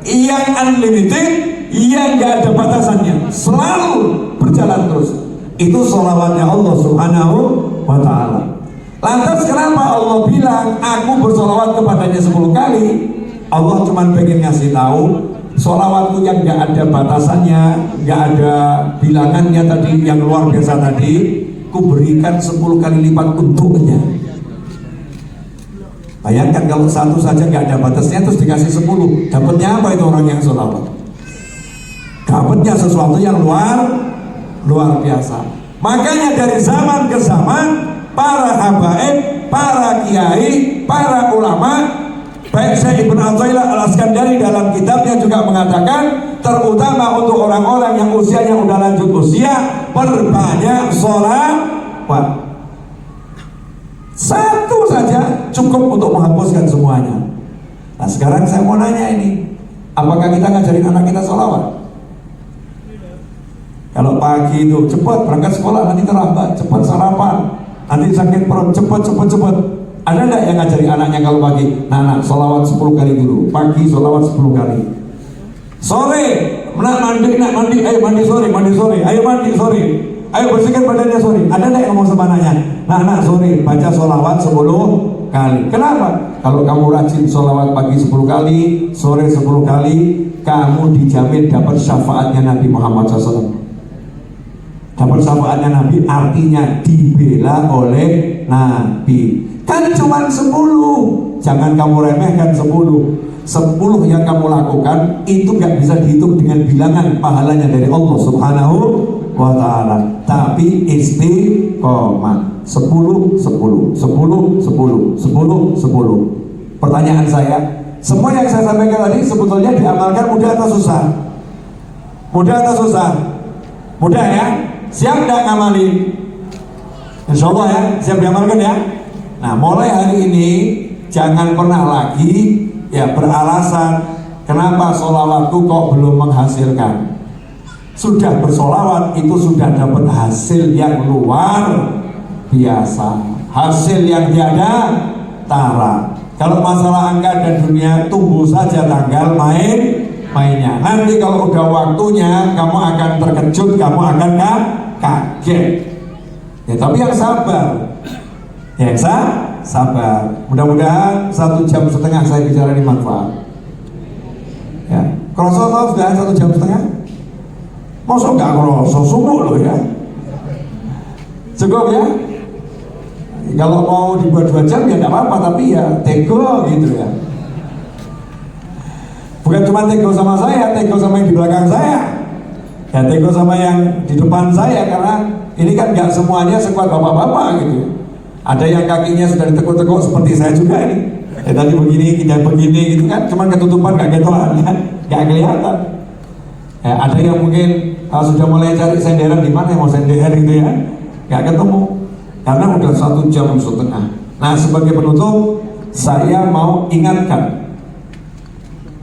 yang unlimited, yang gak ada batasannya, selalu berjalan terus. Itu sholawatnya Allah Subhanahu wa ta'ala. Lantas kenapa Allah bilang aku bersolawat kepadanya 10 kali? Allah cuma pengen ngasih tahu solawatku yang gak ada batasannya, gak ada bilangannya tadi, yang luar biasa tadi, ku berikan 10 kali lipat untuknya. Bayangkan kalau satu saja gak ada batasnya terus dikasih 10, dapatnya apa itu orang yang solawat? Dapatnya sesuatu yang luar biasa. Makanya dari zaman ke zaman para habaib, para kiai, para ulama, baik Syekh Ibn Athaillah Al-Askandari dalam kitabnya juga mengatakan, terutama untuk orang-orang yang usianya udah lanjut usia, perbanyak sholawat. Satu saja cukup untuk menghapuskan semuanya. Nah sekarang saya mau nanya ini, apakah kita ngajarin anak kita sholawat? Kalau pagi itu cepat berangkat sekolah, nanti terlambat, cepat sarapan, nanti sakit perut, cepat. Ada enggak yang ngajari anaknya kalau pagi? Nah, sholawat 10 kali dulu. Pagi sholawat 10 kali. Sore, mandi, ayo mandi sore, ayo mandi sore. Ayo bersihkan badannya sore. Ada enggak yang ngomong sama anaknya? Nah, sore baca sholawat 10 kali. Kenapa? Kalau kamu rajin sholawat pagi 10 kali, sore 10 kali, kamu dijamin dapat syafaatnya Nabi Muhammad SAW. Dapat syafaatnya Nabi artinya dibela oleh Nabi. Kan cuma 10. Jangan kamu remehkan 10. 10 yang kamu lakukan itu gak bisa dihitung dengan bilangan pahalanya dari Allah Subhanahu wa ta'ala. Tapi istiqomah 10. Pertanyaan saya, semua yang saya sampaikan tadi sebetulnya diamalkan mudah atau susah? Mudah atau susah? Mudah ya? Siap gak ngamalin? Insya Allah ya, siap diamalkan ya. Nah mulai hari ini jangan pernah lagi ya beralasan kenapa sholawatku kok belum menghasilkan. Sudah bersolawat itu sudah dapat hasil yang luar biasa, hasil yang tiada tara. Kalau masalah angka dan dunia, tunggu saja tanggal mainnya. Nanti kalau udah waktunya kamu akan terkejut, kamu akan kaget. Ya tapi yang sabar. Sabar. Mudah-mudahan 1,5 jam saya bicara ini manfaat. Ya, kroso atau sudah 1,5 jam? Masa nggak kroso, sungguh loh ya. Cukup ya. Kalau mau dibuat 2 jam ya nggak apa-apa, tapi ya tego gitu ya. Bukan cuma tego sama saya, tego sama yang di belakang saya. Ya tego sama yang di depan saya, karena ini kan nggak semuanya sekuat bapak-bapak gitu. Ada yang kakinya sudah ditekuk-tekuk seperti saya juga ini. Tadi begini, kita begini gitu kan, cuman ketutupan gak getolan kan, gak kelihatan. Ya, ada yang mungkin sudah mulai cari senderan di mana yang mau sender gitu ya, gak ketemu. Karena udah 1,5 jam. Nah sebagai penutup, saya mau ingatkan,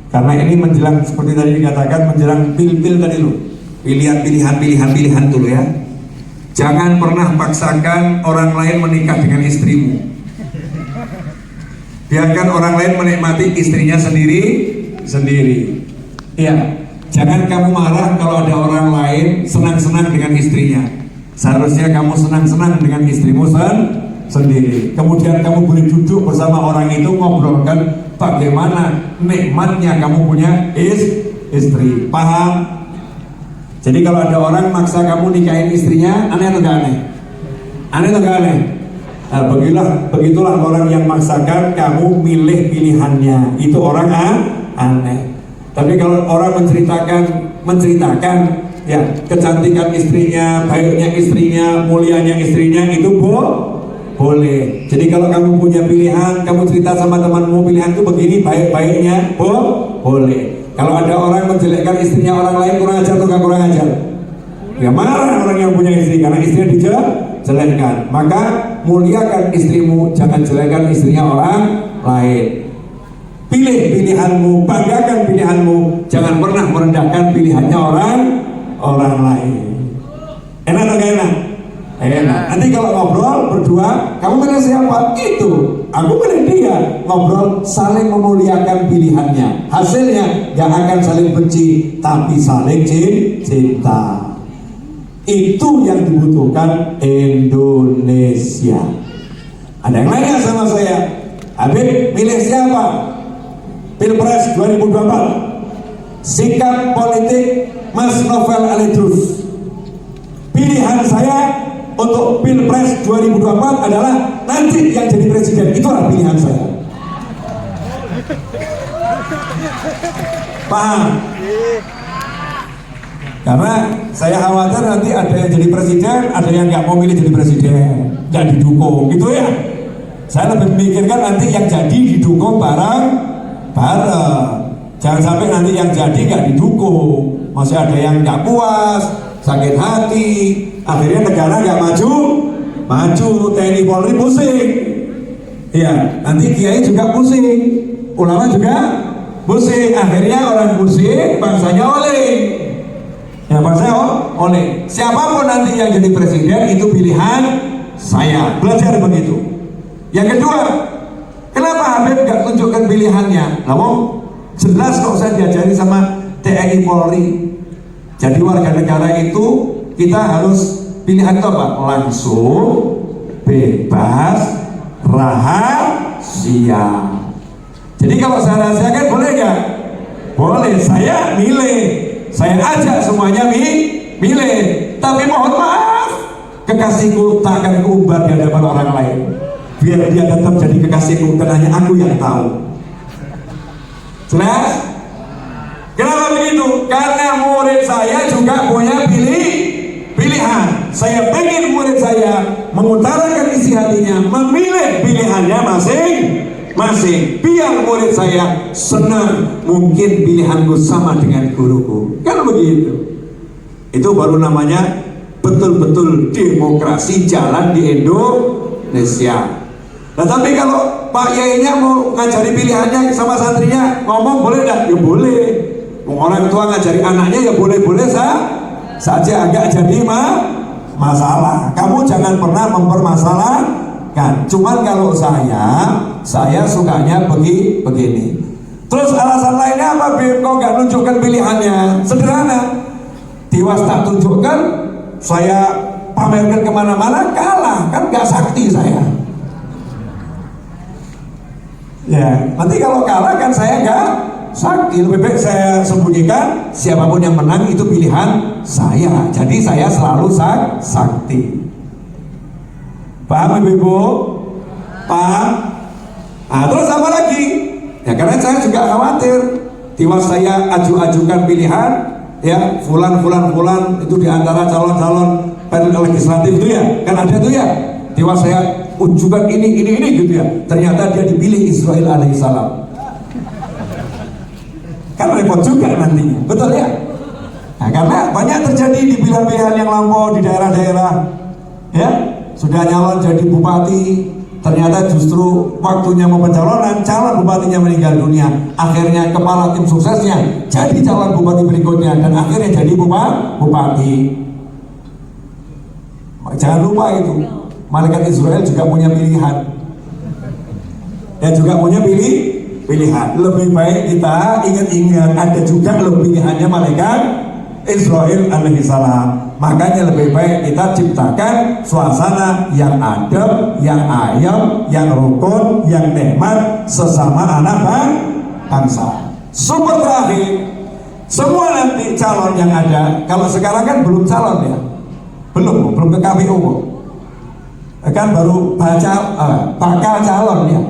karena ini menjelang seperti tadi dikatakan menjelang pil-pil tadi loh, pilihan dulu ya. Jangan pernah paksakan orang lain menikah dengan istrimu. biarkan orang lain menikmati istrinya sendiri. Iya, jangan kamu marah kalau ada orang lain senang-senang dengan istrinya. Seharusnya kamu senang-senang dengan istrimu sendiri. Kemudian kamu boleh duduk bersama orang itu ngobrolkan bagaimana nikmatnya kamu punya istri. Paham? Jadi kalau ada orang maksa kamu nikahin istrinya, aneh atau gak aneh? Aneh atau gak aneh? Nah, begitulah orang yang maksakan kamu milih pilihannya. Itu orang aneh. Tapi kalau orang menceritakan ya kecantikan istrinya, baiknya istrinya, mulianya istrinya, itu boleh. Jadi kalau kamu punya pilihan, kamu cerita sama temanmu pilihan itu begini, baik-baiknya boleh. Kalau ada orang menjelekkan istrinya orang lain, kurang ajar atau kurang ajar? Ya marah orang yang punya istri karena istrinya dijelekkan. Maka muliakan istrimu, jangan jelekkan istrinya orang lain. Pilih pilihanmu, banggakan pilihanmu, jangan pernah merendahkan pilihannya orang lain. Enak atau gak enak? Enak. Nanti kalau ngobrol berdua, kamu milih siapa? Itu. Aku milih dia. Ngobrol saling memuliakan pilihannya. Hasilnya gak akan saling benci, tapi saling cinta. Itu yang dibutuhkan Indonesia. Ada yang nanya sama saya, Habib milih siapa? Pilpres 2024. Sikap politik Mas Novel Alidrus. Pilihan saya untuk Pilpres 2024 adalah nanti yang jadi presiden. Itulah pilihan saya. Paham? Karena saya khawatir nanti ada yang jadi presiden, ada yang nggak mau milih jadi presiden, nggak didukung, gitu ya. Saya lebih memikirkan nanti yang jadi didukung bareng. Jangan sampai nanti yang jadi nggak didukung, masih ada yang nggak puas, sakit hati, akhirnya negara nggak maju, TNI Polri pusing, ya nanti kiai juga pusing, ulama juga pusing, akhirnya orang pusing, bangsanya oleh. Ya bangsa oleh. Siapapun nanti yang jadi presiden itu pilihan saya. Belajar begitu. Yang kedua, kenapa Habib nggak tunjukkan pilihannya? Namun jelas kok saya diajari sama TNI Polri. Jadi warga negara itu kita harus pilihan itu apa? Langsung, bebas, rahasia. Jadi kalau saya rahasiakan boleh nggak? Boleh. Saya milih. Saya ajak semuanya milih. Tapi mohon maaf, kekasihku tak akan kuumbar di hadapan orang lain. Biar dia tetap jadi kekasihku dan hanya aku yang tahu. Jelas? Kenapa begitu? Karena murid saya juga punya pilihan. Saya pengen murid saya mengutarakan isi hatinya, memilih pilihannya masing-masing. Biar murid saya senang, mungkin pilihanku sama dengan guruku. Kan begitu. Itu baru namanya betul-betul demokrasi jalan di Indonesia. Nah tapi kalau Pak Yainya mau ngajari pilihannya sama santrinya, ngomong boleh enggak? Ya boleh. Orang tua ngajari anaknya ya boleh-boleh saja, agak jadi masalah. Kamu jangan pernah mempermasalahkan. Cuman kalau saya sukanya begini. Terus alasan lainnya apa, Bib? Kok nggak nunjukkan pilihannya? Sederhana. Tiwas tak tunjukkan, saya pamerkan kemana-mana, kalah. Kan nggak sakti saya. Ya, nanti kalau kalah kan saya nggak sakti. Lebih baik saya sembunyikan, siapapun yang menang itu pilihan saya. Jadi saya selalu sakti. Paham Ibu? Paham? Nah, terus apa lagi? Ya karena saya juga khawatir tiwas saya ajukan pilihan, ya fulan itu diantara calon-calon legislatif itu ya, kan ada itu ya. Tiwas saya ujukan ini gitu ya. Ternyata dia dipilih Israel alaihissalam. Kan repot juga nantinya, betul ya? Nah, karena banyak terjadi di pilihan-pilihan yang lampau di daerah-daerah, ya sudah nyalon jadi bupati, ternyata justru waktunya mau pencalonan, calon bupatinya meninggal dunia, akhirnya kepala tim suksesnya jadi calon bupati berikutnya dan akhirnya jadi bupati. Jangan lupa itu, malaikat Israel juga punya pilihan. dan juga punya pilihan. Lebih baik kita ingat-ingat ada juga loh pilihannya malaikat Israil alaihissalam. Makanya lebih baik kita ciptakan suasana yang adem, yang ayem, yang rukun, yang nikmat sesama anak bangsa. Super terakhir, semua nanti calon yang ada, kalau sekarang kan belum calon ya, belum ke KPU kan baru bakal calon ya,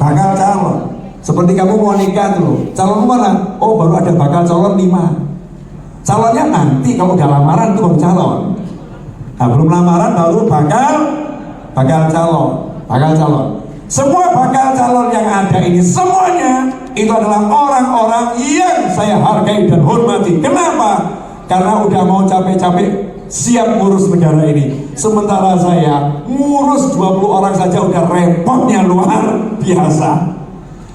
bakal calon. Seperti kamu mau nikah tuh, calon mana? Oh baru ada bakal calon 5. Calonnya nanti kalau udah lamaran tuh baru calon. Nah, belum lamaran baru bakal calon. Semua bakal calon yang ada ini semuanya itu adalah orang-orang yang saya hargai dan hormati. Kenapa? Karena udah mau capek-capek siap ngurus negara ini. Sementara saya ngurus 20 orang saja udah repotnya luar biasa.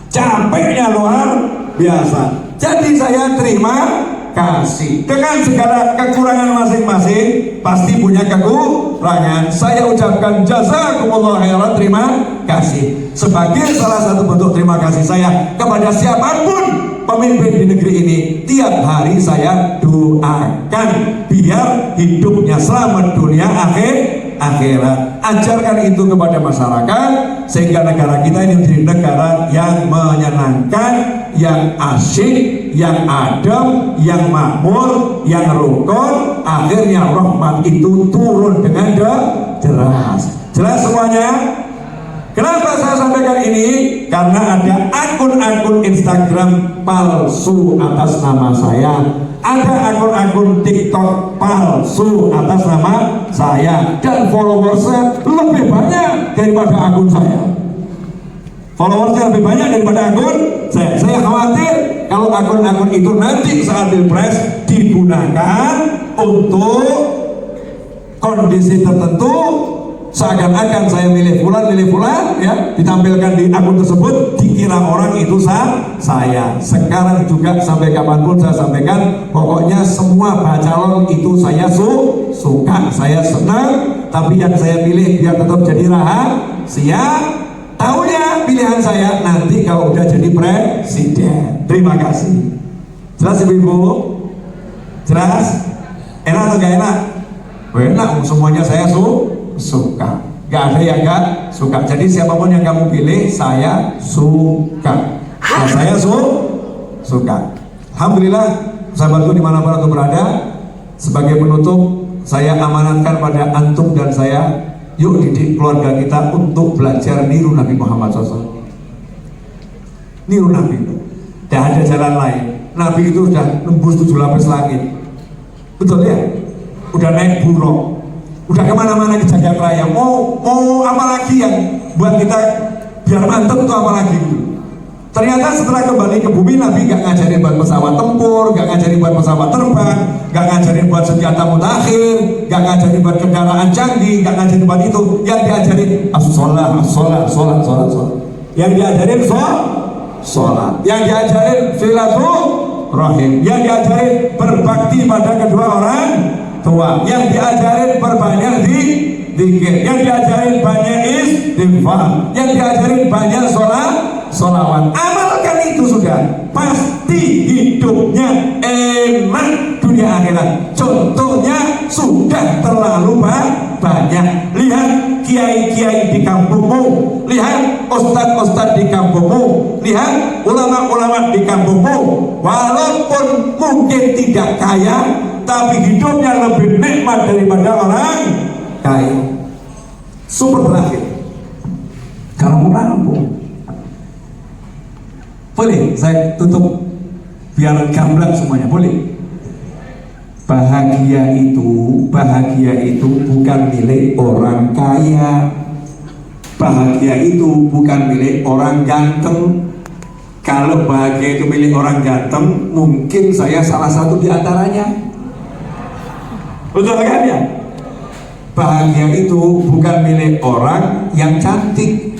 Capeknya luar biasa. Jadi saya terima kasih dengan segala kekurangan masing-masing, pasti punya kekurangan. Saya ucapkan jazakumullah khairan, terima kasih. Sebagai salah satu bentuk terima kasih saya kepada siapapun pemimpin di negeri ini, tiap hari saya doakan biar hidupnya selamat dunia akhirat. Ajarkan itu kepada masyarakat sehingga negara kita ini menjadi negara yang menyenangkan, yang asyik, yang adem, yang makmur, yang rukun. Akhirnya rahmat itu turun dengan deras. Jelas semuanya? Kenapa saya sampaikan ini? Karena ada akun-akun Instagram palsu atas nama saya, ada akun-akun TikTok palsu atas nama saya, dan followersnya lebih banyak daripada akun saya. Followersnya lebih banyak daripada akun saya. Saya khawatir kalau akun-akun itu nanti saat pilpres digunakan untuk kondisi tertentu, seakan-akan saya milih fulan ya, ditampilkan di akun tersebut, dikira orang itu saya. Sekarang juga sampai kapanpun saya sampaikan, pokoknya semua bacalon itu saya suka, saya senang, tapi yang saya pilih biar tetap jadi rahasia. Tahunya pilihan saya nanti kalau udah jadi presiden. Terima kasih. Jelas ibu-ibu? Jelas? Enak atau gak enak? Enak, semuanya saya suka, gak ada yang gak suka. Jadi siapapun yang kamu pilih saya suka. Nah, saya suka. Alhamdulillah, sahabatku dimanapun antum berada, sebagai penutup saya amanatkan pada antum dan saya, yuk didik keluarga kita untuk belajar niru Nabi Muhammad SAW. Niru Nabi itu tidak ada jalan lain. Nabi itu sudah nembus 7 lapis langit, betul ya, udah naik buruk, udah kemana-mana di jagat raya. Mau apa lagi yang buat kita biar mantep itu apa lagi itu? Ternyata setelah kembali ke bumi, Nabi gak ngajarin buat pesawat tempur, gak ngajarin buat pesawat terbang, gak ngajarin buat senjata mutakhir, gak ngajarin buat kendaraan canggih, gak ngajarin buat itu. Yang diajarin as-sholat. Yang diajarin sholat. Yang diajarin silaturahim. Yang diajarin berbakti pada kedua orang tua. Yang diajarin berbanyak zikir, yang diajarin banyak istighfar, yang diajarin banyak sholawat. Amalkan itu sudah, pasti hidupnya enak dunia akhirat. Contohnya sudah terlalu banyak. Lihat kiai-kiai di kampungmu, lihat ustadz-ustadz di kampungmu, lihat ulama-ulama di kampungmu. Walaupun mungkin tidak kaya, tapi hidupnya lebih nikmat daripada orang kaya. Super terakhir, kalau mau rampung, boleh saya tutup biar gamblang semuanya, boleh? Bahagia itu bukan milik orang kaya. Bahagia itu bukan milik orang ganteng. Kalau bahagia itu milik orang ganteng, mungkin saya salah satu di antaranya. Betul kan ya? Bahagia itu bukan milik orang yang cantik.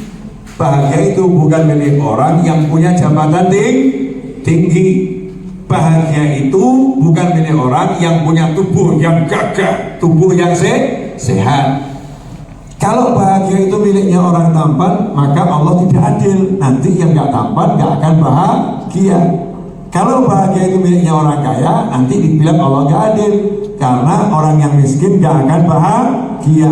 Bahagia itu bukan milik orang yang punya jabatan tinggi. Bahagia itu bukan milik orang yang punya tubuh yang gagah, tubuh yang sehat. Kalau bahagia itu miliknya orang tampan, maka Allah tidak adil. Nanti yang nggak tampan nggak akan bahagia. Kalau bahagia itu miliknya orang kaya, nanti dibilang Allah nggak adil, karena orang yang miskin nggak akan bahagia.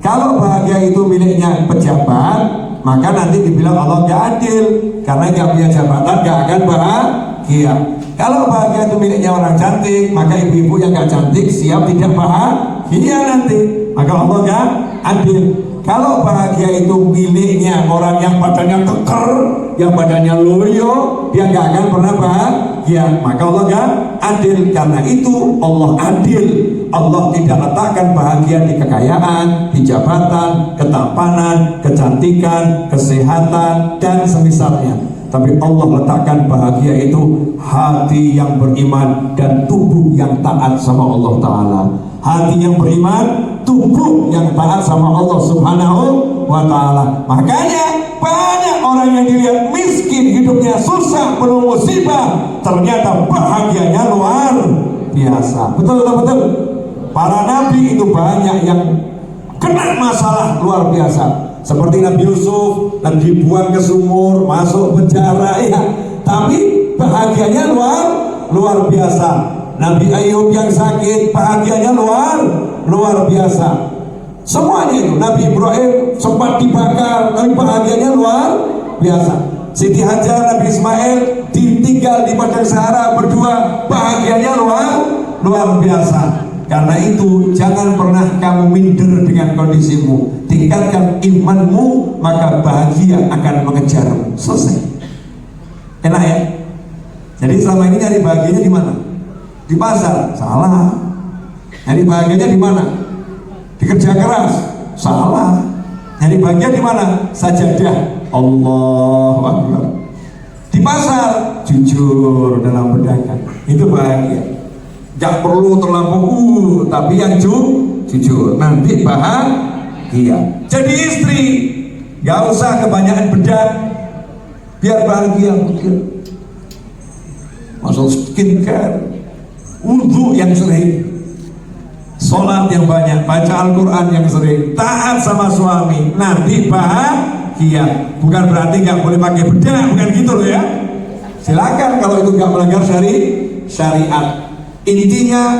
Kalau bahagia itu miliknya pejabat, maka nanti dibilang Allah nggak adil, karena nggak punya jabatan nggak akan bahagia. Kalau bahagia itu miliknya orang cantik, maka ibu-ibu yang nggak cantik siap tidak bahagia nanti, maka Allah nggak adil. Kalau bahagia itu miliknya orang yang badannya keker, yang badannya loyo, dia nggak akan pernah bahagia, maka Allah nggak adil. Karena itu Allah adil. Allah tidak letakkan bahagia di kekayaan, di jabatan, ketampanan, kecantikan, kesehatan, dan semisalnya. Tapi Allah letakkan bahagia itu hati yang beriman dan tubuh yang taat sama Allah Ta'ala. Hati yang beriman, tubuh yang taat sama Allah Subhanahu wa Ta'ala. Makanya banyak orang yang dilihat miskin, hidupnya susah, penuh musibah, ternyata bahagianya luar biasa. Betul, betul, betul. Para nabi itu banyak yang kena masalah luar biasa. Seperti Nabi Yusuf, dan dibuang ke sumur, masuk penjara, ya. Tapi bahagianya luar biasa. Nabi Ayub yang sakit, bahagianya luar biasa. Semuanya itu. Nabi Ibrahim sempat dibakar, tapi bahagianya luar biasa. Siti Hajar, Nabi Ismail ditinggal di padang Sahara berdua, bahagianya luar biasa. Karena itu jangan pernah kamu minder dengan kondisimu. Tingkatkan imanmu, maka bahagia akan mengejarmu. Selesai. Enak ya? Jadi selama ini nyari bahagianya di mana? Di pasar? Salah. Nyari bahagianya di mana? Di kerja keras? Salah. Nyari bahagia di mana? Sajadah. Allahu Akbar. Di pasar? Jujur dalam berdagang. Itu bahagia. Gak perlu terlampau tapi yang jujur, nanti bahagia. Jadi istri gak usah kebanyakan bedak, biar bahagia. Masuk skincare, wudhu yang sering, sholat yang banyak, baca Al-Quran yang sering, taat sama suami, nanti bahagia. Bukan berarti gak boleh pakai bedak, bukan gitu loh ya. Silakan kalau itu gak melanggar syariat. Intinya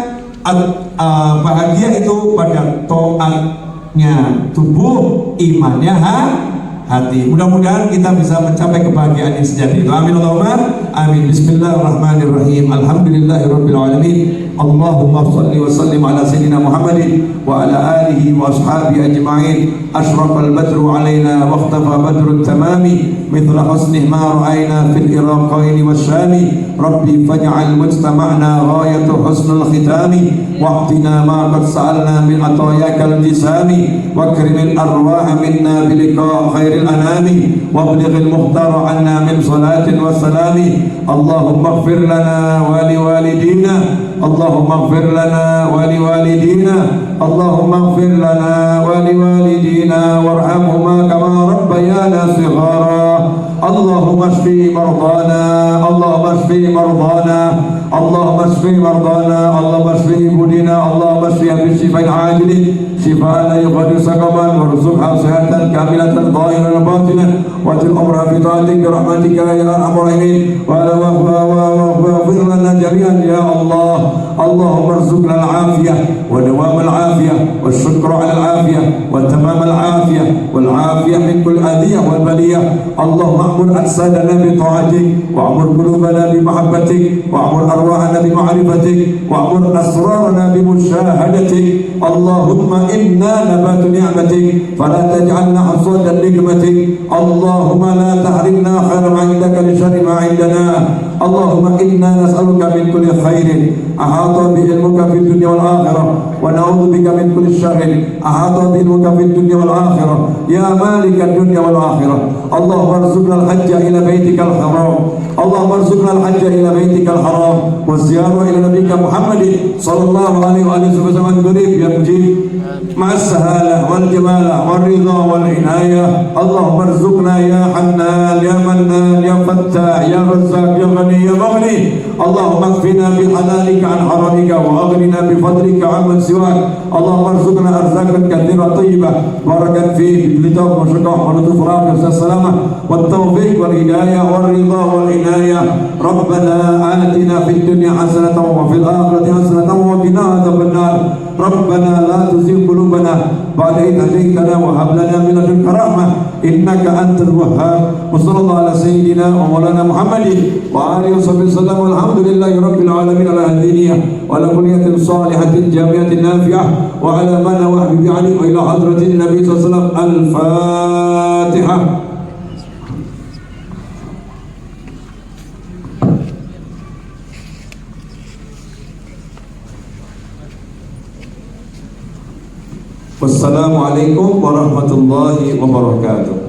bahagia itu pada taatnya tubuh, imannya hati. Mudah-mudahan kita bisa mencapai kebahagiaan yang sejati. Amin Allahumma amin. Bismillahirrahmanirrahim. Alhamdulillahirabbil alamin. Allahumma shalli wa sallim ala sayyidina Muhammadin wa ala alihi wa ashabihi ajma'in. Ashrafal badru alaina wa ikhtafa badrut tamami mithla husnih ma ra'ayna fil iraqaini wasyami. Rabbi faj'al mujtama'na ghayatu husnul khitami waqtina ma qad sa'alna min atayakal jisami wa akrimil arwaha minna bilika khairil anami wa ablighil muhtara anna min salatin wa salami. Allahumma ighfir lana wa liwalidina, Allahumma ighfir lana wa liwalidina, Allahumma ighfir lana wa liwalidina warhamhuma kama rabbayana shighara. Allahumma shfi mardana, Allahumma shfi mardana, Allahumma shfi mardana, Allahumma shfi ibudina, Allahumma shfi bisyifa'in ajilin shifaan la yughadiru saqaman warzuqha sihatan kamilatan dhahiran batinan waj'al umra fi ta'atik bi rahmatika ya arhamar rahimin wa waghfir lana jami'an ya Allah. Allahumma arzuqna al-afiyah wa dawam al-afiyah wa syukra ala al-afiyah wa tamam al-afiyah wal afiyah min kulli adiyah wal baliyah. Allahumma amur ajsadana bi ta'atik wa amur qulubana bi mahabbatik wa amur arwahana bi ma'rifatik wa amur asrarana bi musyahadatik. Allahumma inna nabatu ni'matik fala taj'alna hasadan nikmatik. Allahumma la tahrimna khairan 'indaka li syarri ma 'indana. Allahumma inna nas'aluka min kulli khairin ahata bi ilmuka fid dunya wal akhirah wa na'udzu bika min kulli syarrin ahata bi ilmuka fid dunya wal akhirah ya malikad dunya wal akhirah. Allahumma arzuqna al-hajja ila baitikal haram اللهم ارزقنا الحج إلى بيتك الحرام والزيارة إلى نبيك محمد صلى الله عليه وآله وسلم قريب يا مجيب مع السهالة والجمالة والرضا والعناية. اللهم ارزقنا يا حنان يا منان يا فتاح يا رزاق يا غني يا مغني. اللهم اكفنا بحلالك عن حرامك واغننا بفضلك عمن سواك. اللهم ارزقنا ارزاقا كثيرة طيبة باركا فيه باللطف والشكر ولطف رافع السلامة والتوفيق والهداية والرضا والعناية. ربنا آتنا في الدنيا حسنة وفي الآخرة حسنة وقنا عذاب النار. ربنا لا تزغ قلوبنا بعد إذ هديتنا وهب لنا من لدنك رحمة إنك أنت الوهاب. وصلى الله على سيدنا ومولانا محمد وآله وصحبه وسلم والحمد لله رب العالمين على هدينية وعلى كلية صالحة جامعة نافعة وعلى من وحبيب علي وإلى حضرة النبي صلى الله عليه وسلم. الفاتحة. Wassalamualaikum warahmatullahi wabarakatuh.